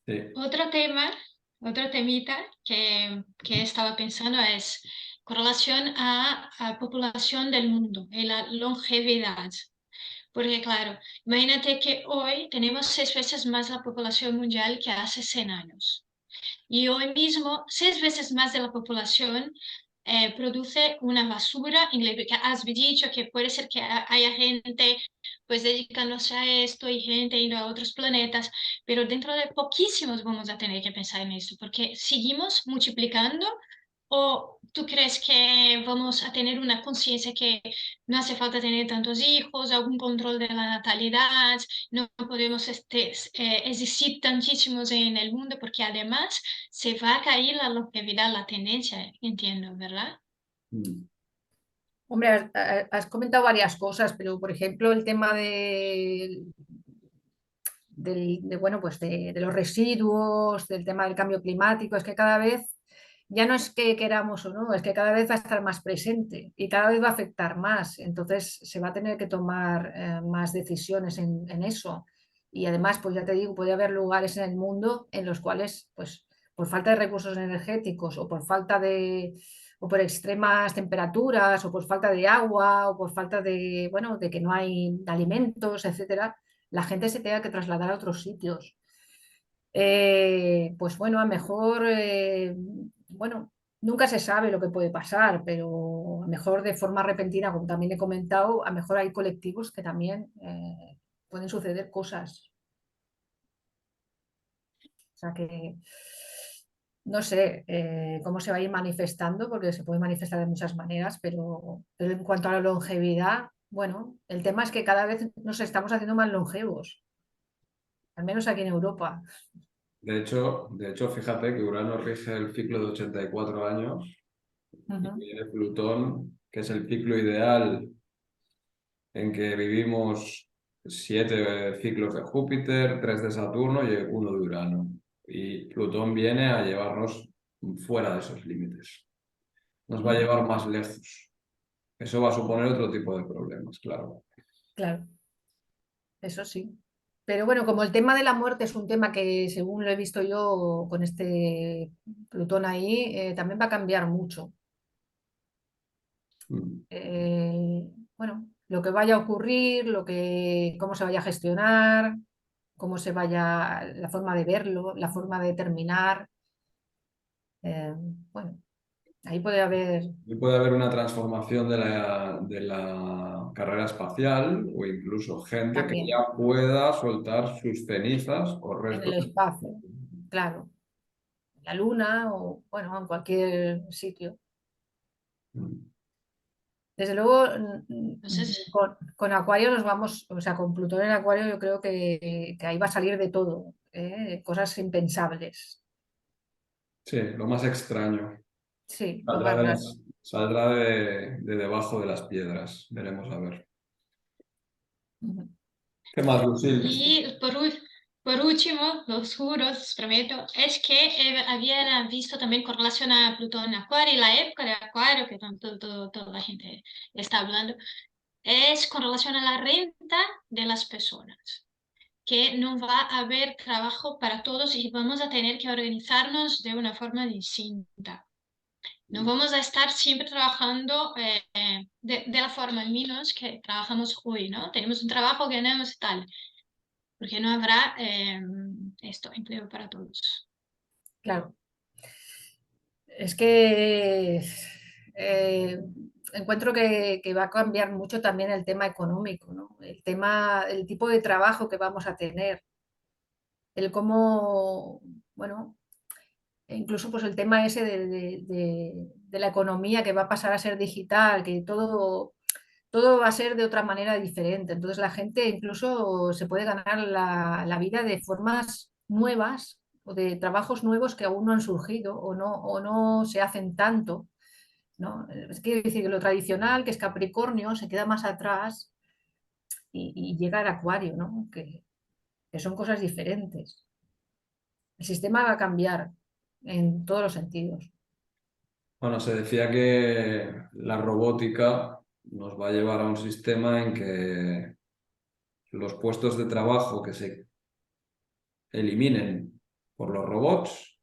Sí. Otro tema, otro temita que estaba pensando es con relación a población del mundo y la longevidad. Porque claro, imagínate que hoy tenemos 6 veces más la población mundial que hace 100 años. Y hoy mismo, 6 veces más de la población produce una basura increíble. Que has dicho que puede ser que haya gente pues dedicándose a esto y gente yendo a otros planetas, pero dentro de poquísimos vamos a tener que pensar en esto, porque seguimos multiplicando. ¿O tú crees que vamos a tener una conciencia que no hace falta tener tantos hijos, algún control de la natalidad, no podemos existir tantísimos en el mundo porque además se va a caer la longevidad, la tendencia, entiendo, ¿verdad? Mm. Hombre, has comentado varias cosas, pero por ejemplo el tema bueno, pues de los residuos, del tema del cambio climático, es que cada vez ya no es que queramos o no, es que cada vez va a estar más presente y cada vez va a afectar más. Entonces se va a tener que tomar más decisiones en eso. Y además, pues ya te digo, puede haber lugares en el mundo en los cuales, pues, por falta de recursos energéticos o por falta o por extremas temperaturas o por falta de agua o por falta de, bueno, de que no hay alimentos, etcétera, la gente se tenga que trasladar a otros sitios. Pues bueno, a lo mejor, bueno, nunca se sabe lo que puede pasar, pero a lo mejor de forma repentina, como también he comentado, a lo mejor hay colectivos que también pueden suceder cosas. O sea que no sé cómo se va a ir manifestando, porque se puede manifestar de muchas maneras, pero en cuanto a la longevidad, bueno, el tema es que cada vez nos estamos haciendo más longevos, al menos aquí en Europa. De hecho, fíjate que Urano rige el ciclo de 84 años y Ujú. viene Plutón, que es el ciclo ideal en que vivimos 7 ciclos de Júpiter, 3 de Saturno y uno de Urano. Y Plutón viene a llevarnos fuera de esos límites. Nos va a Ujú. llevar más lejos. Eso va a suponer otro tipo de problemas, claro. Claro. Eso sí. Pero bueno, como el tema de la muerte es un tema que, según lo he visto yo con este Plutón ahí, también va a cambiar mucho. Mm. Bueno, lo que vaya a ocurrir, cómo se vaya a gestionar, cómo se vaya, la forma de verlo, la forma de terminar. eh, bueno, ahí puede haber Y puede haber una transformación de la carrera espacial o incluso gente que también ya pueda soltar sus cenizas o en restos. el espacio, claro, en la Luna o bueno, en cualquier sitio. Mm. Desde luego, Entonces, con Acuario nos vamos, o sea, con Plutón en Acuario yo creo que ahí va a salir de todo, cosas impensables. Sí, lo más extraño. Sí, lo Saldrá más de raro. saldrá de debajo de las piedras. Veremos a ver. Ujú. ¿Qué más, Lucille? y por último, los juros, os prometo, es que había visto también con relación a Plutón en Acuario y la época de Acuario, que toda la gente está hablando, es con relación a la renta de las personas, que no va a haber trabajo para todos y vamos a tener que organizarnos de una forma distinta. No vamos a estar siempre trabajando de la forma al menos que trabajamos hoy, ¿no? Tenemos un trabajo, ganamos y tal, porque no habrá empleo para todos. Claro. Es que encuentro que va a cambiar mucho también el tema económico, ¿no? El tema, el tipo de trabajo que vamos a tener, el cómo, bueno, e incluso pues el tema ese de la economía que va a pasar a ser digital, que todo va a ser de otra manera diferente. Entonces la gente incluso se puede ganar la vida de formas nuevas o de trabajos nuevos que aún no han surgido o no se hacen tanto, ¿no? Es que decir que lo tradicional, que es Capricornio, se queda más atrás y llega al Acuario, ¿no? Que son cosas diferentes. El sistema va a cambiar en todos los sentidos. Bueno, se decía que la robótica nos va a llevar a un sistema en que los puestos de trabajo que se eliminen por los robots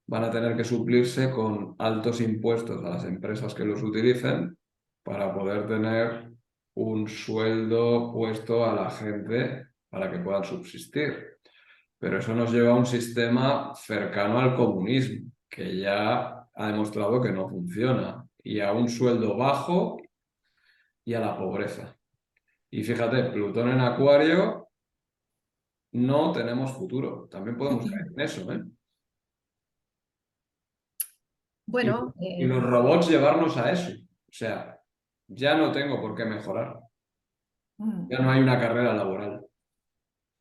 van a tener que suplirse con altos impuestos a las empresas que los utilicen para poder tener un sueldo puesto a la gente para que puedan subsistir. Pero eso nos lleva a un sistema cercano al comunismo, que ya ha demostrado que no funciona, y a un sueldo bajo y a la pobreza. Y fíjate, Plutón en Acuario, no tenemos futuro. También podemos caer en eso, ¿eh? Y, Bueno, y los robots llevarnos a eso. O sea, ya no tengo por qué mejorar. mm, Ya no hay una carrera laboral.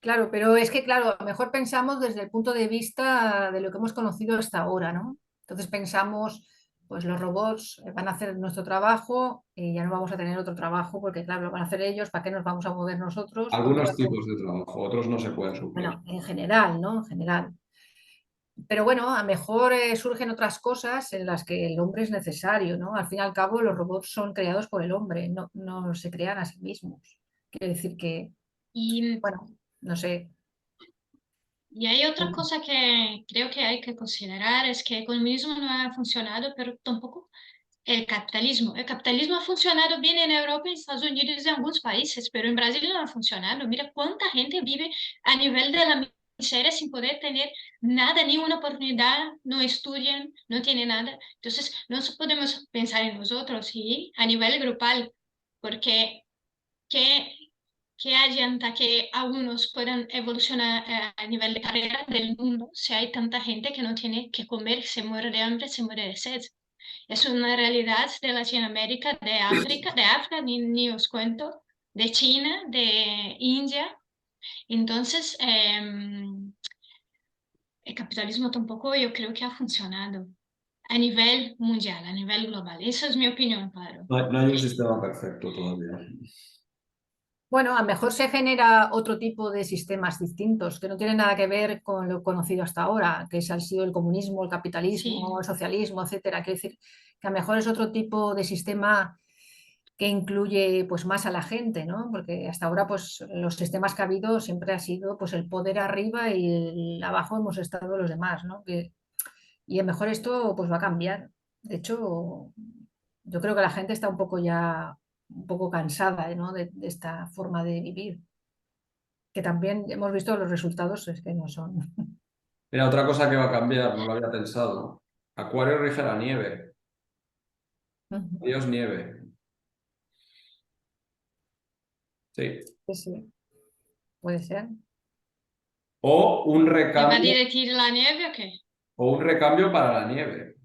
claro, pero es que, claro, a lo mejor pensamos desde el punto de vista de lo que hemos conocido hasta ahora, ¿no? Entonces pensamos, pues los robots van a hacer nuestro trabajo y ya no vamos a tener otro trabajo porque, claro, lo van a hacer ellos, ¿para qué nos vamos a mover nosotros? Porque Algunos tipos de trabajo, otros no se pueden suplir. bueno, en general, ¿no? En general. Pero bueno, a lo mejor surgen otras cosas en las que el hombre es necesario, ¿no? Al fin y al cabo, los robots son creados por el hombre, no se crean a sí mismos. Quiere decir que, Y, bueno, no sé. y hay otra cosa que creo que hay que considerar, es que el comunismo no ha funcionado, pero tampoco el capitalismo. El capitalismo ha funcionado bien en Europa, en Estados Unidos y en algunos países, pero en Brasil no ha funcionado. Mira cuánta gente vive a nivel de la miseria sin poder tener nada, ni una oportunidad, no estudian, no tienen nada. Entonces, no podemos pensar en nosotros y a nivel grupal, porque ¿qué, qué adianta que algunos puedan evolucionar a nivel de carrera del mundo si hay tanta gente que no tiene que comer, se muere de hambre, se muere de sed? Es una realidad de Latinoamérica, de África, ni os cuento, de China, de India. Entonces, el capitalismo tampoco yo creo que ha funcionado a nivel mundial, a nivel global. Esa es mi opinión, Pablo. No hay un sistema perfecto todavía. Bueno, a lo mejor se genera otro tipo de sistemas distintos que no tienen nada que ver con lo conocido hasta ahora, que ha sido el comunismo, el capitalismo, Sí, el socialismo, etcétera. Quiero decir que a lo mejor es otro tipo de sistema que incluye pues más a la gente, ¿no? Porque hasta ahora pues los sistemas que ha habido siempre ha sido pues el poder arriba y el abajo hemos estado los demás, ¿no? Y a lo mejor esto pues va a cambiar. De hecho, yo creo que la gente está un poco ya un poco cansada, ¿no? de esta forma de vivir, que también hemos visto los resultados es que no son. Mira, otra cosa que va a cambiar, no lo había pensado. Acuario rige la nieve. Dios nieve. Sí. Sí, sí, puede ser. O un ¿y va a recambio, dirigir la nieve o qué? o un recambio para la nieve.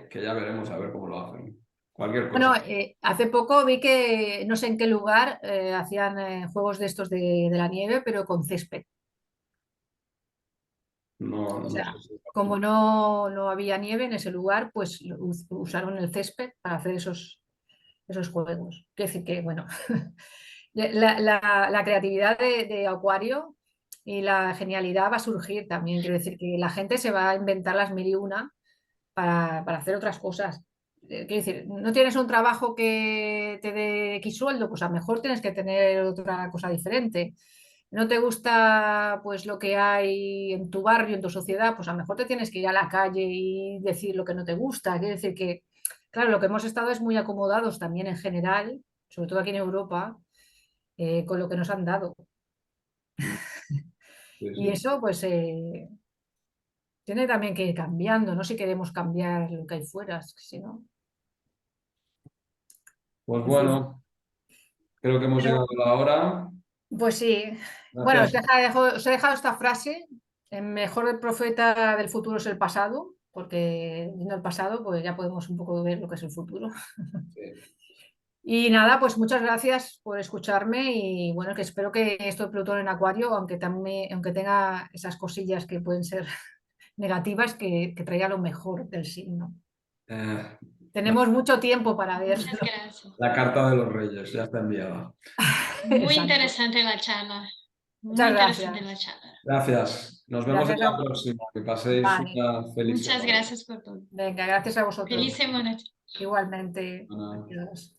Que ya veremos a ver cómo lo hacen. cualquier Bueno, cosa. hace poco vi que no sé en qué lugar hacían juegos de estos de la nieve, pero con césped. No, O no sé sea, si... como no había nieve en ese lugar, pues usaron el césped para hacer esos juegos. Quiero decir que, bueno, la creatividad de Acuario y la genialidad va a surgir también. Quiero decir que la gente se va a inventar las mil y una para hacer otras cosas. Quiero decir, no tienes un trabajo que te dé X sueldo, pues a lo mejor tienes que tener otra cosa diferente. No te gusta pues lo que hay en tu barrio, en tu sociedad, pues a lo mejor te tienes que ir a la calle y decir lo que no te gusta. Quiero decir que, claro, lo que hemos estado es muy acomodados también en general, sobre todo aquí en Europa, con lo que nos han dado. Sí, Y sí. eso pues tiene también que ir cambiando, ¿no? Si queremos cambiar lo que hay fuera, es que si no, Pues en fin. bueno, creo que hemos Pero, llegado a la hora. pues sí. Bueno, Gracias. os he dejado esta frase. El mejor profeta del futuro es el pasado, porque viendo el pasado, pues ya podemos un poco ver lo que es el futuro. Sí. Y nada, pues muchas gracias por escucharme y bueno, que espero que esto de Plutón en Acuario, aunque también, aunque tenga esas cosillas que pueden ser negativas, que traiga lo mejor del signo. Eh, la, Tenemos mucho tiempo para verlo. Muchas gracias. la carta de los Reyes ya está enviada. Muy Exacto. interesante la charla. Muy Muchas interesante la gracias. charla. Gracias. Nos vemos en Gracias la a... próxima. Que paséis Vale. una feliz Muchas semana. gracias por todo. Venga, gracias a Feliz vosotros. semana. Igualmente. Ana. Adiós.